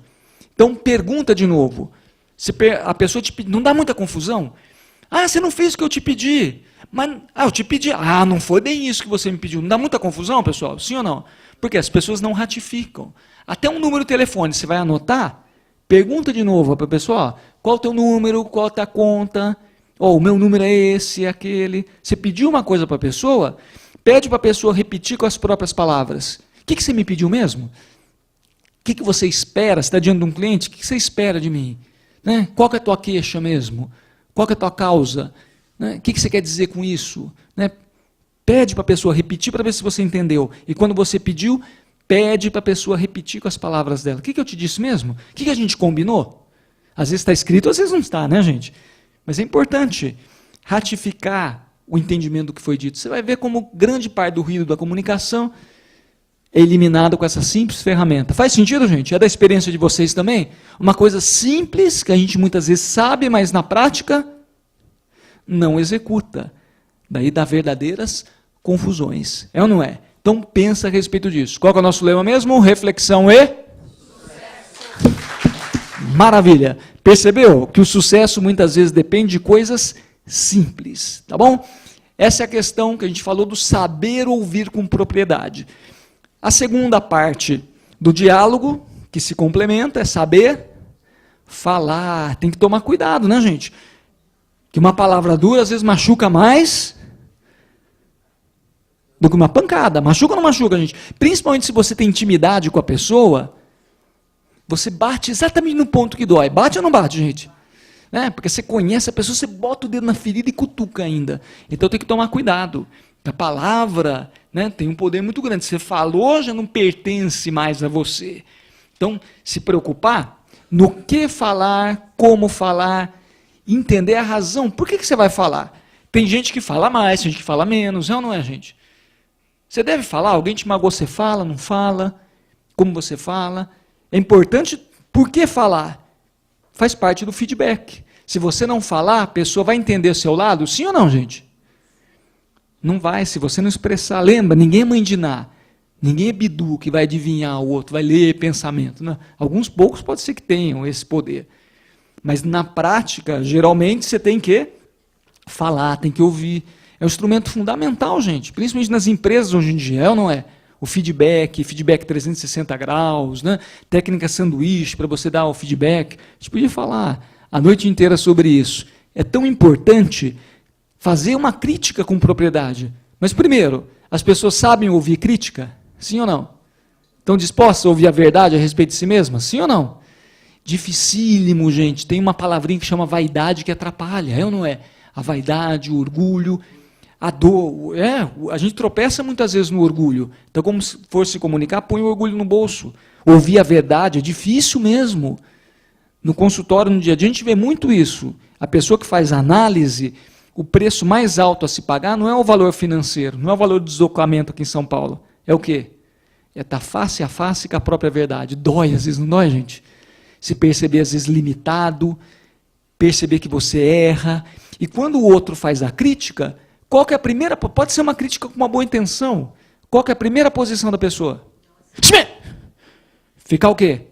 Então pergunta de novo. A pessoa te pede, não dá muita confusão? Ah, você não fez o que eu te pedi. Mas, eu te pedi. Ah, não foi bem isso que você me pediu. Não dá muita confusão, pessoal? Sim ou não? Porque as pessoas não ratificam. Até um número de telefone, você vai anotar, pergunta de novo para a pessoa, qual é o teu número, qual é a tua conta, o meu número é esse, é aquele. Você pediu uma coisa para a pessoa, pede para a pessoa repetir com as próprias palavras. O que você me pediu mesmo? O que você espera? Você está diante de um cliente, o que você espera de mim? Né? Qual que é a tua queixa mesmo? Qual que é a tua causa? Né? O que você quer dizer com isso? Né? Pede para a pessoa repetir para ver se você entendeu. E quando você pediu, pede para a pessoa repetir com as palavras dela. O que eu te disse mesmo? O que a gente combinou? Às vezes está escrito, às vezes não está, né, gente? Mas é importante ratificar o entendimento do que foi dito. Você vai ver como grande parte do ruído da comunicação é eliminado com essa simples ferramenta. Faz sentido, gente? É da experiência de vocês também? Uma coisa simples, que a gente muitas vezes sabe, mas na prática não executa. Daí dá verdadeiras confusões. É ou não é? Então pensa a respeito disso. Qual é o nosso lema mesmo? Reflexão e sucesso. Maravilha. Percebeu que o sucesso muitas vezes depende de coisas simples, tá bom? Essa é a questão que a gente falou do saber ouvir com propriedade. A segunda parte do diálogo, que se complementa, é saber falar. Tem que tomar cuidado, né, gente? Que uma palavra dura às vezes machuca mais do que uma pancada. Machuca ou não machuca, gente? Principalmente se você tem intimidade com a pessoa, você bate exatamente no ponto que dói. Bate ou não bate, gente? Né? Porque você conhece a pessoa, você bota o dedo na ferida e cutuca ainda. Então tem que tomar cuidado. A palavra, né, tem um poder muito grande. Você falou, já não pertence mais a você. Então, se preocupar no que falar, como falar, entender a razão. Por que você vai falar? Tem gente que fala mais, tem gente que fala menos, é ou não é, gente? Você deve falar, alguém te magoou, você fala, não fala, como você fala. É importante, por que falar? Faz parte do feedback. Se você não falar, a pessoa vai entender o seu lado, sim ou não, gente? Não vai, se você não expressar. Lembra, ninguém é mãe de Ná. Ninguém é Bidu que vai adivinhar o outro, vai ler pensamento. Não. Alguns poucos pode ser que tenham esse poder. Mas na prática, geralmente, você tem que falar, tem que ouvir. É um instrumento fundamental, gente. Principalmente nas empresas hoje em dia, é ou não é? O feedback 360 graus, né? Técnica sanduíche para você dar o feedback. A gente podia falar a noite inteira sobre isso. É tão importante fazer uma crítica com propriedade. Mas primeiro, as pessoas sabem ouvir crítica? Sim ou não? Estão dispostas a ouvir a verdade a respeito de si mesmas? Sim ou não? Dificílimo, gente. Tem uma palavrinha que chama vaidade que atrapalha, é ou não é? A vaidade, o orgulho, a dor. A gente tropeça muitas vezes no orgulho. Então, como se for se comunicar, põe o orgulho no bolso. Ouvir a verdade é difícil mesmo. No consultório, no dia a dia, a gente vê muito isso. A pessoa que faz análise, o preço mais alto a se pagar não é o valor financeiro, não é o valor do deslocamento aqui em São Paulo. É o quê? É estar face a face com a própria verdade. Dói, às vezes, não dói, gente? Se perceber, às vezes, limitado, perceber que você erra. E quando o outro faz a crítica, qual que é a primeira... Pode ser uma crítica com uma boa intenção. Qual que é a primeira posição da pessoa? Ficar o quê?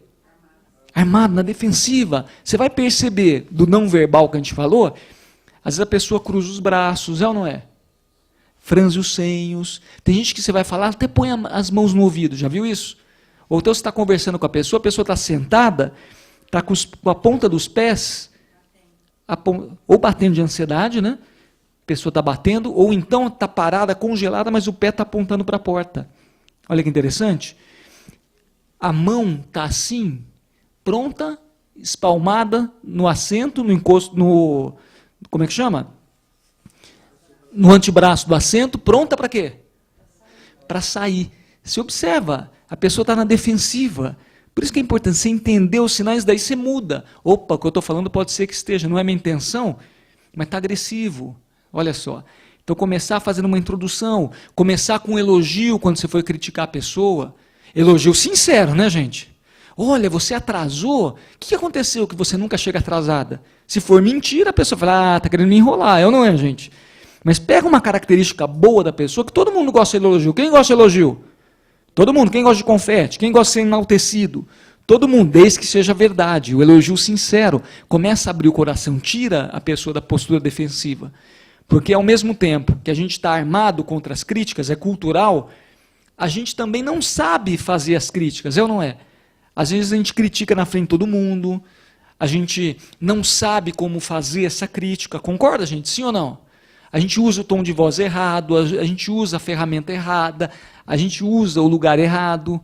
Armado, na defensiva. Você vai perceber do não verbal que a gente falou, às vezes a pessoa cruza os braços, é ou não é? Franze os senhos. Tem gente que você vai falar, até põe as mãos no ouvido, já viu isso? Ou então você está conversando com a pessoa está sentada, está com a ponta dos pés, ou batendo de ansiedade, né? A pessoa está batendo, ou então está parada, congelada, mas o pé está apontando para a porta. Olha que interessante. A mão está assim, pronta, espalmada no assento, no encosto, como é que chama? No antebraço do assento, pronta para quê? Para sair. Você observa, a pessoa está na defensiva. Por isso que é importante você entender os sinais, daí você muda. Opa, o que eu estou falando pode ser que esteja, não é minha intenção, mas está agressivo. Olha só. Então, começar fazendo uma introdução, começar com um elogio quando você for criticar a pessoa. Elogio sincero, né, gente? Olha, você atrasou? O que aconteceu que você nunca chega atrasada? Se for mentira, a pessoa fala, está querendo me enrolar. Eu não é, gente. Mas pega uma característica boa da pessoa, que todo mundo gosta de elogio. Quem gosta de elogio? Todo mundo. Quem gosta de confete? Quem gosta de ser enaltecido? Todo mundo, desde que seja verdade. O elogio sincero começa a abrir o coração, tira a pessoa da postura defensiva. Porque ao mesmo tempo que a gente está armado contra as críticas, é cultural, a gente também não sabe fazer as críticas, é ou não é? Às vezes a gente critica na frente de todo mundo, a gente não sabe como fazer essa crítica, concorda, gente? Sim ou não? A gente usa o tom de voz errado, a gente usa a ferramenta errada, a gente usa o lugar errado.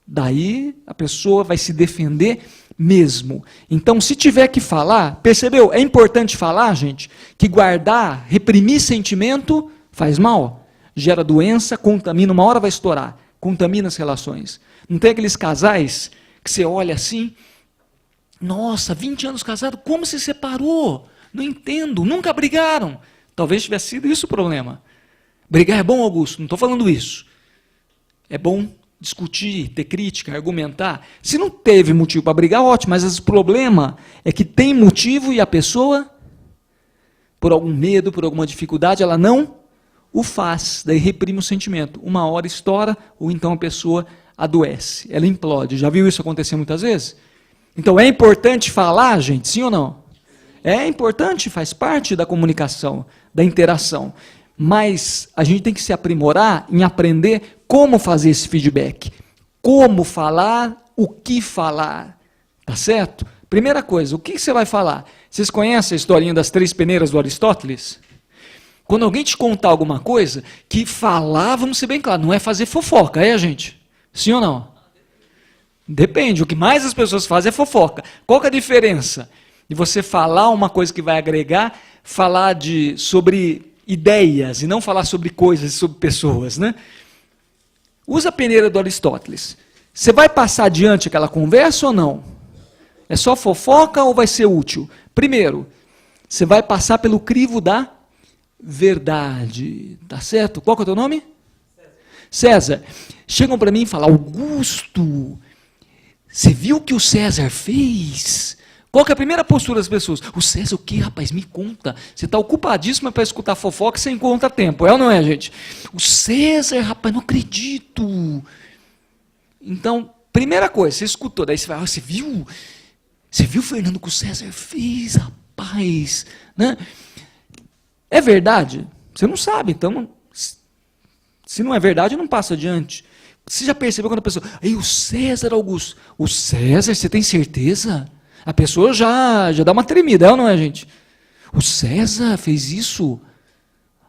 Daí a pessoa vai se defender mesmo. Então, se tiver que falar, percebeu? É importante falar, gente, que guardar, reprimir sentimento faz mal, gera doença, contamina, uma hora vai estourar, contamina as relações. Não tem aqueles casais que você olha assim, nossa, 20 anos casado, como se separou? Não entendo, nunca brigaram. Talvez tivesse sido isso o problema. Brigar é bom, Augusto? Não estou falando isso. É bom discutir, ter crítica, argumentar. Se não teve motivo para brigar, ótimo, mas o problema é que tem motivo e a pessoa, por algum medo, por alguma dificuldade, ela não o faz. Daí reprime o sentimento. Uma hora estoura, ou então a pessoa adoece, ela implode. Já viu isso acontecer muitas vezes? Então é importante falar, gente, sim ou não? É importante, faz parte da comunicação, da interação. Mas a gente tem que se aprimorar em aprender como fazer esse feedback. Como falar, o que falar. Tá certo? Primeira coisa, o que você vai falar? Vocês conhecem a historinha das 3 peneiras do Aristóteles? Quando alguém te contar alguma coisa, que falar, vamos ser bem claros, não é fazer fofoca, é, gente? Sim ou não? Depende, o que mais as pessoas fazem é fofoca. Qual que é a diferença? De você falar uma coisa que vai agregar, falar sobre ideias e não falar sobre coisas, sobre pessoas, né? Usa a peneira do Aristóteles. Você vai passar adiante aquela conversa ou não? É só fofoca ou vai ser útil? Primeiro, você vai passar pelo crivo da verdade, tá certo? Qual que é o teu nome? César, chegam para mim e falam, Augusto, você viu o que o César fez? Qual que é a primeira postura das pessoas? O César o quê, rapaz? Me conta. Você está ocupadíssimo para escutar fofoca, você encontra tempo. É ou não é, gente? O César, rapaz, não acredito. Então, primeira coisa, você escutou, daí você vai, você viu? Você viu, Fernando, o que o César fez, rapaz? Né? É verdade? Você não sabe, então, se não é verdade, não passa adiante. Você já percebeu quando a pessoa, ei, o César, Augusto, o César, você tem certeza? A pessoa já dá uma tremida, é ou não é, gente? O César fez isso?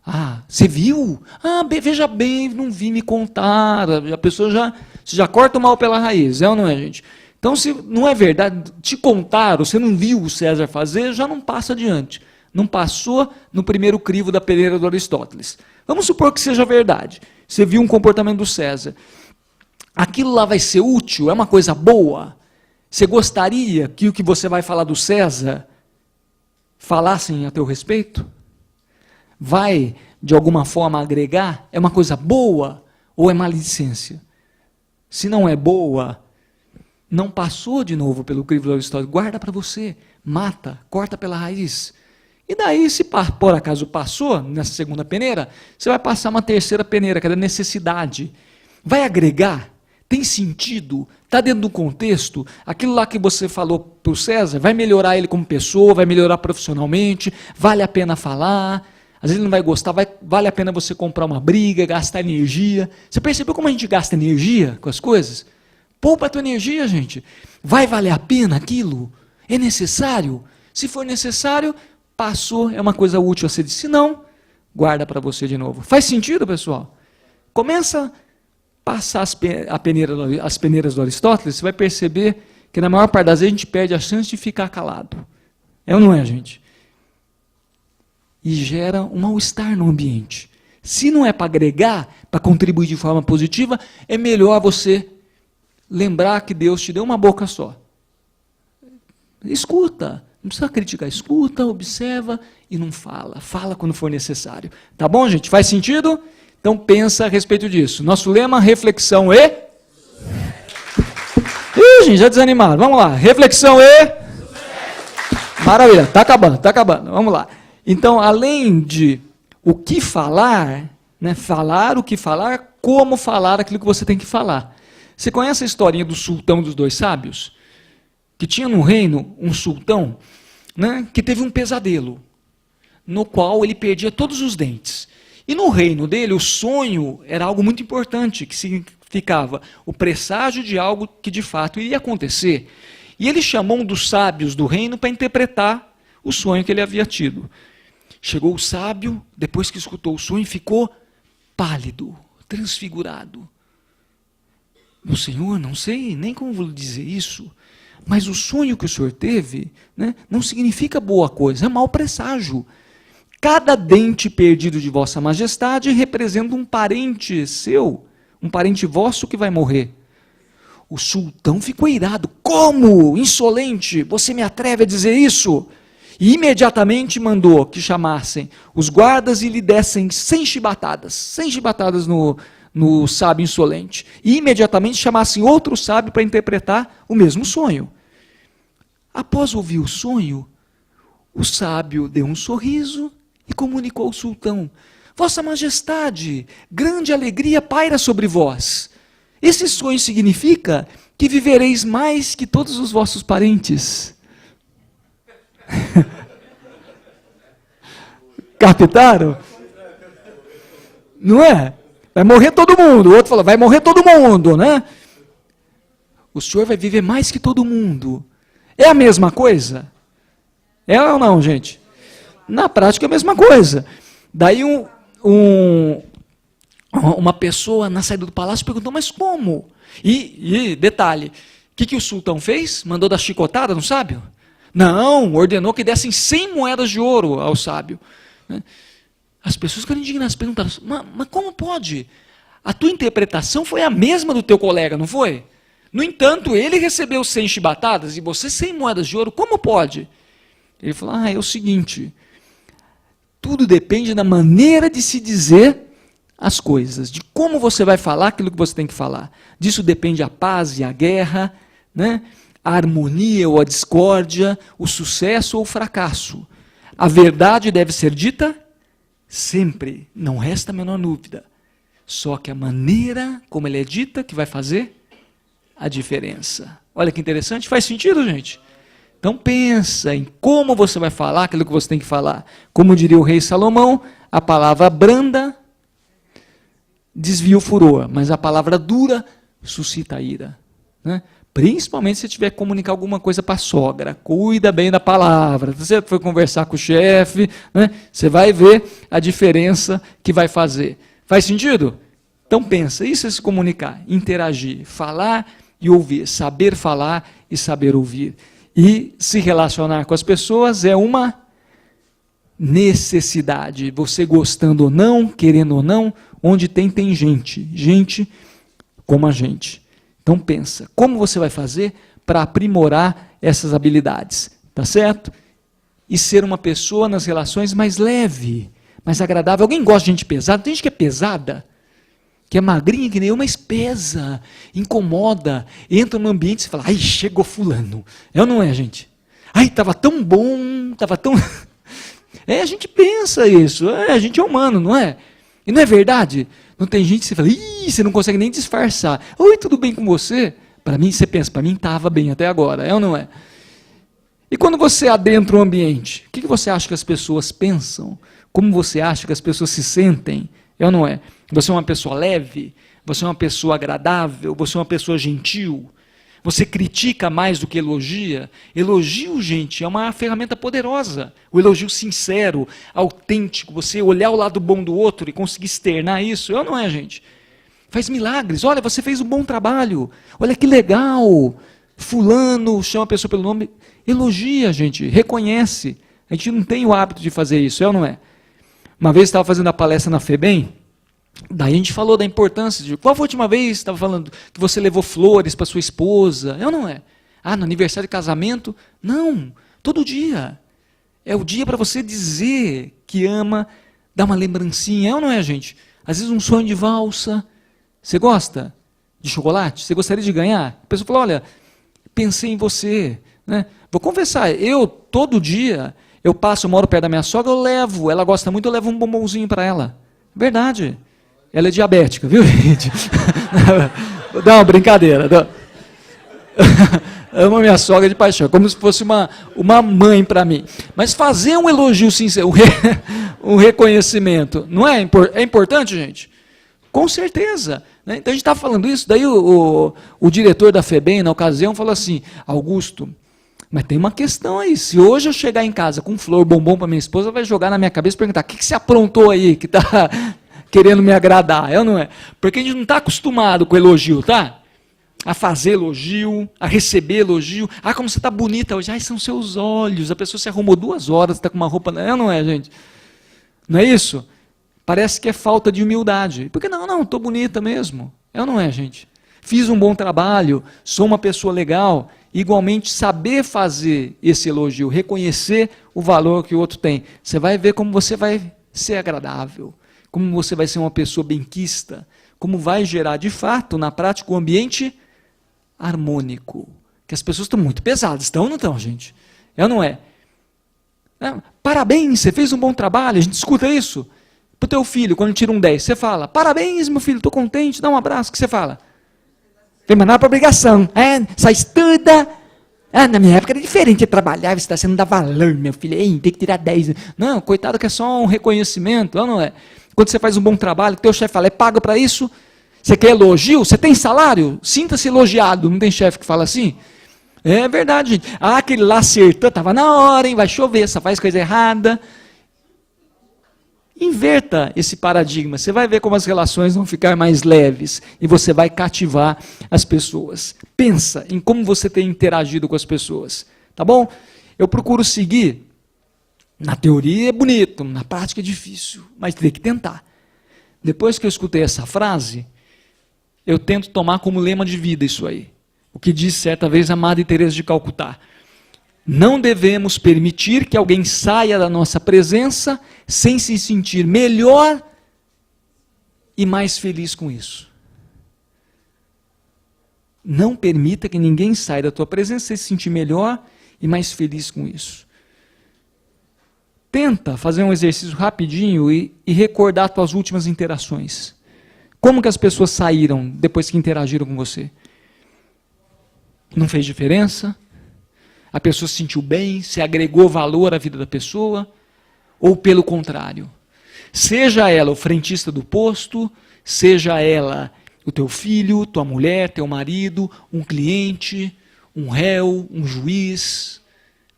Ah, você viu? Ah, veja bem, não vi me contar. A pessoa já corta o mal pela raiz, é ou não é, gente? Então, se não é verdade, te contaram, você não viu o César fazer, já não passa adiante. Não passou no primeiro crivo da peneira do Aristóteles. Vamos supor que seja verdade. Você viu um comportamento do César. Aquilo lá vai ser útil? É uma coisa boa? Você gostaria que o que você vai falar do César falassem a teu respeito? Vai, de alguma forma, agregar? É uma coisa boa ou é maledicência? Se não é boa, não passou de novo pelo crivo do Aristóteles, guarda para você, mata, corta pela raiz. E daí, se por acaso passou, nessa segunda peneira, você vai passar uma terceira peneira, que é da necessidade. Vai agregar? Tem sentido? Está dentro do contexto? Aquilo lá que você falou para o César, vai melhorar ele como pessoa, vai melhorar profissionalmente, vale a pena falar, às vezes ele não vai gostar, vale a pena você comprar uma briga, gastar energia. Você percebeu como a gente gasta energia com as coisas? Poupa a tua energia, gente. Vai valer a pena aquilo? É necessário? Se for necessário, passou, é uma coisa útil a ser dita. Se não, guarda para você de novo. Faz sentido, pessoal? Começa a passar as peneiras do Aristóteles, você vai perceber que na maior parte das vezes a gente perde a chance de ficar calado. É ou não é, gente? E gera um mal-estar no ambiente. Se não é para agregar, para contribuir de forma positiva, é melhor você lembrar que Deus te deu uma boca só. Escuta, não precisa criticar, escuta, observa e não fala. Fala quando for necessário. Tá bom, gente? Faz sentido? Então pensa a respeito disso. Nosso lema, reflexão e... Ih, gente, já desanimaram. Vamos lá. Reflexão e... Maravilha, está acabando. Vamos lá. Então, além de o que falar, né, falar o que falar, como falar aquilo que você tem que falar. Você conhece a historinha do sultão dos dois sábios? Que tinha no reino um sultão, né, que teve um pesadelo, no qual ele perdia todos os dentes. E no reino dele, o sonho era algo muito importante, que significava o presságio de algo que de fato iria acontecer. E ele chamou um dos sábios do reino para interpretar o sonho que ele havia tido. Chegou o sábio, depois que escutou o sonho, ficou pálido, transfigurado. Meu senhor, não sei nem como vou dizer isso, mas o sonho que o senhor teve, né, não significa boa coisa, é mau presságio. Cada dente perdido de vossa majestade representa um parente seu, um parente vosso que vai morrer. O sultão ficou irado. Como? Insolente, você me atreve a dizer isso? E imediatamente mandou que chamassem os guardas e lhe dessem 100 chibatadas no sábio insolente. E imediatamente chamassem outro sábio para interpretar o mesmo sonho. Após ouvir o sonho, o sábio deu um sorriso e comunicou ao sultão: Vossa Majestade, grande alegria paira sobre vós. Esse sonho significa que vivereis mais que todos os vossos parentes. Captaram? Não é? Vai morrer todo mundo. O outro falou, vai morrer todo mundo, né? O senhor vai viver mais que todo mundo. É a mesma coisa? É ou não, gente? Na prática é a mesma coisa. Daí uma pessoa na saída do palácio perguntou, mas como? E detalhe, o que o sultão fez? Mandou dar chicotada no sábio? Não, ordenou que dessem 100 moedas de ouro ao sábio. As pessoas ficaram indignadas, perguntaram, mas como pode? A tua interpretação foi a mesma do teu colega, não foi? No entanto, ele recebeu 100 chibatadas e você 100 moedas de ouro, como pode? Ele falou, é o seguinte, tudo depende da maneira de se dizer as coisas, de como você vai falar aquilo que você tem que falar. Disso depende a paz e a guerra, né? A harmonia ou a discórdia, o sucesso ou o fracasso. A verdade deve ser dita sempre, não resta a menor dúvida. Só que a maneira como ela é dita que vai fazer a diferença. Olha que interessante, faz sentido, gente? Então pensa em como você vai falar aquilo que você tem que falar. Como diria o rei Salomão, a palavra branda desvia o furor, mas a palavra dura suscita a ira. Né? Principalmente se tiver que comunicar alguma coisa para a sogra. Cuida bem da palavra. Você foi conversar com o chefe, né? Você vai ver a diferença que vai fazer. Faz sentido? Então pensa, isso é se comunicar, interagir, falar e ouvir, saber falar e saber ouvir. E se relacionar com as pessoas é uma necessidade. Você gostando ou não, querendo ou não, onde tem gente. Gente como a gente. Então pensa, como você vai fazer para aprimorar essas habilidades, tá certo? E ser uma pessoa nas relações mais leve, mais agradável. Alguém gosta de gente pesada? Tem gente que é pesada, que é magrinha que nem eu, mas pesa, incomoda, entra no ambiente e você fala, ai, chegou fulano. É ou não é, gente? Ai, estava tão bom, estava tão... a gente pensa isso, a gente é humano, não é? E não é verdade? Não tem gente que você fala, ih, você não consegue nem disfarçar. Oi, tudo bem com você? Para mim, você pensa, para mim estava bem até agora, é ou não é? E quando você adentra o ambiente, o que você acha que as pessoas pensam? Como você acha que as pessoas se sentem? É ou não é? Você é uma pessoa leve? Você é uma pessoa agradável? Você é uma pessoa gentil? Você critica mais do que elogia? Elogio, gente, é uma ferramenta poderosa. O elogio sincero, autêntico, você olhar o lado bom do outro e conseguir externar isso, é ou não é, gente? Faz milagres. Olha, você fez um bom trabalho. Olha que legal. Fulano, chama a pessoa pelo nome. Elogia, gente, reconhece. A gente não tem o hábito de fazer isso, é ou não é? Uma vez estava fazendo a palestra na FEBEM, daí a gente falou da importância de... Qual foi a última vez estava falando que você levou flores para sua esposa? É ou não é? Ah, no aniversário de casamento? Não, todo dia. É o dia para você dizer que ama, dar uma lembrancinha, é ou não é, gente? Às vezes um sonho de valsa. Você gosta de chocolate? Você gostaria de ganhar? A pessoa fala, olha, pensei em você, né? Vou confessar, eu todo dia, eu moro perto da minha sogra, eu levo, ela gosta muito, eu levo um bombonzinho para ela. Verdade. Ela é diabética, viu, gente? Dá uma brincadeira. Amo a minha sogra de paixão, como se fosse uma mãe para mim. Mas fazer um elogio sincero, um reconhecimento, não é? É importante, gente? Com certeza. Né? Então a gente está falando isso, daí o diretor da FEBEM, na ocasião, falou assim, Augusto, mas tem uma questão aí, se hoje eu chegar em casa com flor, bombom para minha esposa, vai jogar na minha cabeça e perguntar, o que você aprontou aí, que está querendo me agradar, é ou não é? Porque a gente não está acostumado com elogio, tá? A fazer elogio, a receber elogio. Ah, como você está bonita hoje. Ai, são seus olhos. A pessoa se arrumou 2 horas, está com uma roupa... É ou não é, gente? Não é isso? Parece que é falta de humildade. Porque não, estou bonita mesmo. É ou não é, gente? Fiz um bom trabalho, sou uma pessoa legal. Igualmente, saber fazer esse elogio, reconhecer o valor que o outro tem. Você vai ver como você vai ser agradável, como você vai ser uma pessoa benquista, como vai gerar, de fato, na prática, um ambiente harmônico. Que as pessoas estão muito pesadas, estão ou não estão, gente? É ou não é? Parabéns, você fez um bom trabalho, a gente escuta isso. Para o teu filho, quando ele tira um 10, você fala, parabéns, meu filho, estou contente, dá um abraço, o que você fala? Vem mandar para obrigação, só estuda. Na minha época era diferente, eu trabalhava, você não dá valor, meu filho, tem que tirar 10. Não, coitado que é só um reconhecimento, não é? Quando você faz um bom trabalho, o teu chefe fala, é pago para isso? Você quer elogio? Você tem salário? Sinta-se elogiado, não tem chefe que fala assim? É verdade, gente. Aquele lá acertou, estava na hora, hein? Vai chover, só faz coisa errada. Inverta esse paradigma, você vai ver como as relações vão ficar mais leves e você vai cativar as pessoas. Pensa em como você tem interagido com as pessoas, tá bom? Eu procuro seguir, na teoria é bonito, na prática é difícil, mas tem que tentar. Depois que eu escutei essa frase, eu tento tomar como lema de vida isso aí. O que disse certa vez a Madre Teresa de Calcutá. Não devemos permitir que alguém saia da nossa presença sem se sentir melhor e mais feliz com isso. Não permita que ninguém saia da tua presença sem se sentir melhor e mais feliz com isso. Tenta fazer um exercício rapidinho e recordar tuas últimas interações. Como que as pessoas saíram depois que interagiram com você? Não fez diferença? A pessoa se sentiu bem? Se agregou valor à vida da pessoa? Ou pelo contrário? Seja ela o frentista do posto, seja ela o teu filho, tua mulher, teu marido, um cliente, um réu, um juiz.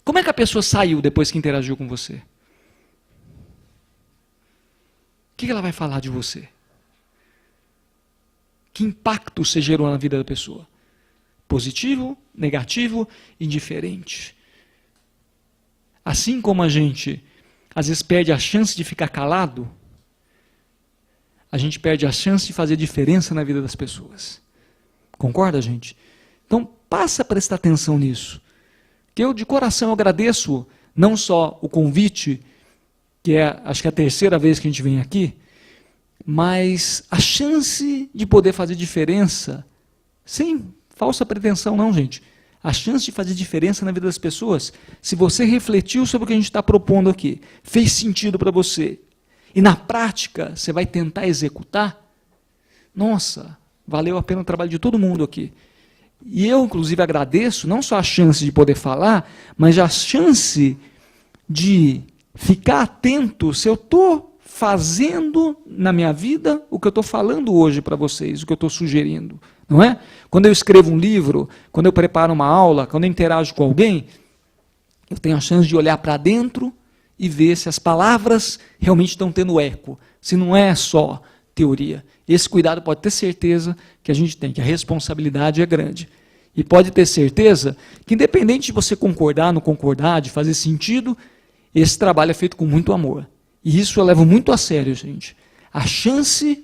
Como é que a pessoa saiu depois que interagiu com você? O que ela vai falar de você? Que impacto você gerou na vida da pessoa? Positivo, negativo, indiferente. Assim como a gente às vezes perde a chance de ficar calado, a gente perde a chance de fazer diferença na vida das pessoas. Concorda, gente? Então, passa a prestar atenção nisso. Que eu, de coração, agradeço não só o convite, que é, acho que é a terceira vez que a gente vem aqui, mas a chance de poder fazer diferença, sem falsa pretensão não, gente. A chance de fazer diferença na vida das pessoas, se você refletiu sobre o que a gente está propondo aqui, fez sentido para você, e na prática você vai tentar executar, nossa, valeu a pena o trabalho de todo mundo aqui. E eu, inclusive, agradeço não só a chance de poder falar, mas a chance de ficar atento se eu estou fazendo na minha vida o que eu estou falando hoje para vocês, o que eu estou sugerindo. Não é? Quando eu escrevo um livro, quando eu preparo uma aula, quando eu interajo com alguém, eu tenho a chance de olhar para dentro e ver se as palavras realmente estão tendo eco, se não é só teoria. Esse cuidado pode ter certeza que a gente tem, que a responsabilidade é grande. E pode ter certeza que, independente de você concordar, não concordar, de fazer sentido, esse trabalho é feito com muito amor. E isso eu levo muito a sério, gente. A chance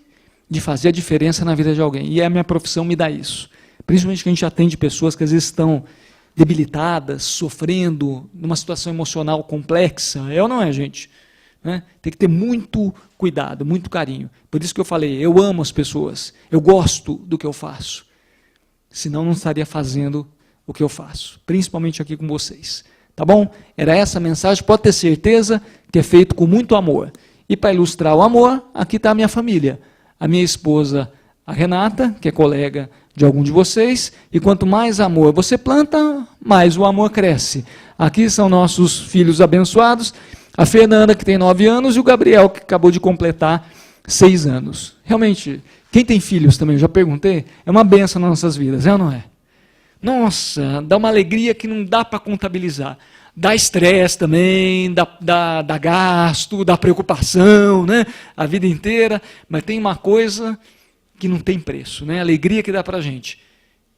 de fazer a diferença na vida de alguém. E a minha profissão me dá isso. Principalmente que a gente atende pessoas que às vezes estão debilitadas, sofrendo, numa situação emocional complexa. É ou não é, gente? Né? Tem que ter muito cuidado, muito carinho. Por isso que eu falei, eu amo as pessoas, eu gosto do que eu faço. Senão não estaria fazendo o que eu faço, principalmente aqui com vocês. Tá bom? Era essa a mensagem, pode ter certeza que é feito com muito amor. E para ilustrar o amor, aqui está a minha família. A minha esposa, a Renata, que é colega de algum de vocês, e quanto mais amor você planta, mais o amor cresce. Aqui são nossos filhos abençoados, a Fernanda, que tem 9 anos, e o Gabriel, que acabou de completar 6 anos. Realmente, quem tem filhos também, eu já perguntei, é uma bênção nas nossas vidas, é ou não é? Nossa, dá uma alegria que não dá para contabilizar. Dá estresse também, dá gasto, dá preocupação, né? A vida inteira, mas tem uma coisa que não tem preço, né? A alegria que dá para a gente.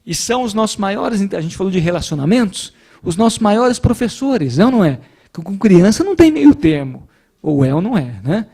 E são os nossos maiores, a gente falou de relacionamentos, os nossos maiores professores, é ou não é? Com criança não tem meio termo, ou é ou não é, né?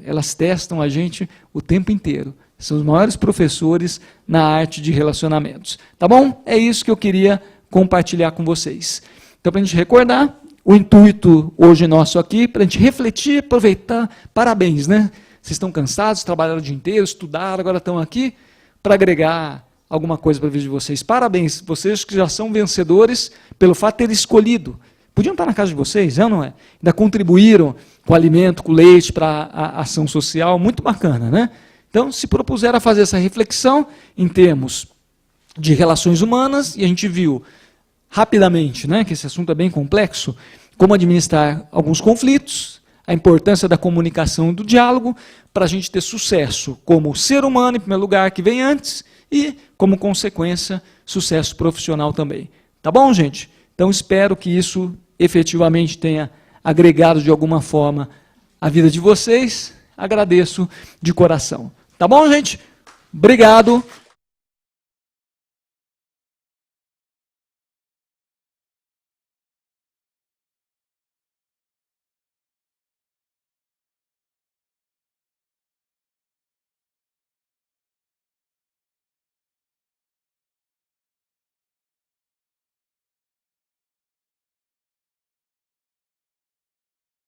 Elas testam a gente o tempo inteiro. São os maiores professores na arte de relacionamentos. Tá bom? É isso que eu queria compartilhar com vocês. Então, para a gente recordar, o intuito hoje nosso aqui, para a gente refletir, aproveitar, parabéns, né? Vocês estão cansados, trabalharam o dia inteiro, estudaram, agora estão aqui para agregar alguma coisa para a vida de vocês. Parabéns, vocês que já são vencedores pelo fato de terem escolhido. Podiam estar na casa de vocês, é ou não é? Ainda contribuíram com o alimento, com o leite para a ação social, muito bacana, né? Então, se propuseram a fazer essa reflexão em termos de relações humanas, e a gente viu rapidamente, né, que esse assunto é bem complexo, como administrar alguns conflitos, a importância da comunicação e do diálogo para a gente ter sucesso como ser humano, em primeiro lugar, que vem antes, e, como consequência, sucesso profissional também. Tá bom, gente? Então, espero que isso efetivamente tenha agregado de alguma forma a vida de vocês. Agradeço de coração. Tá bom, gente? Obrigado.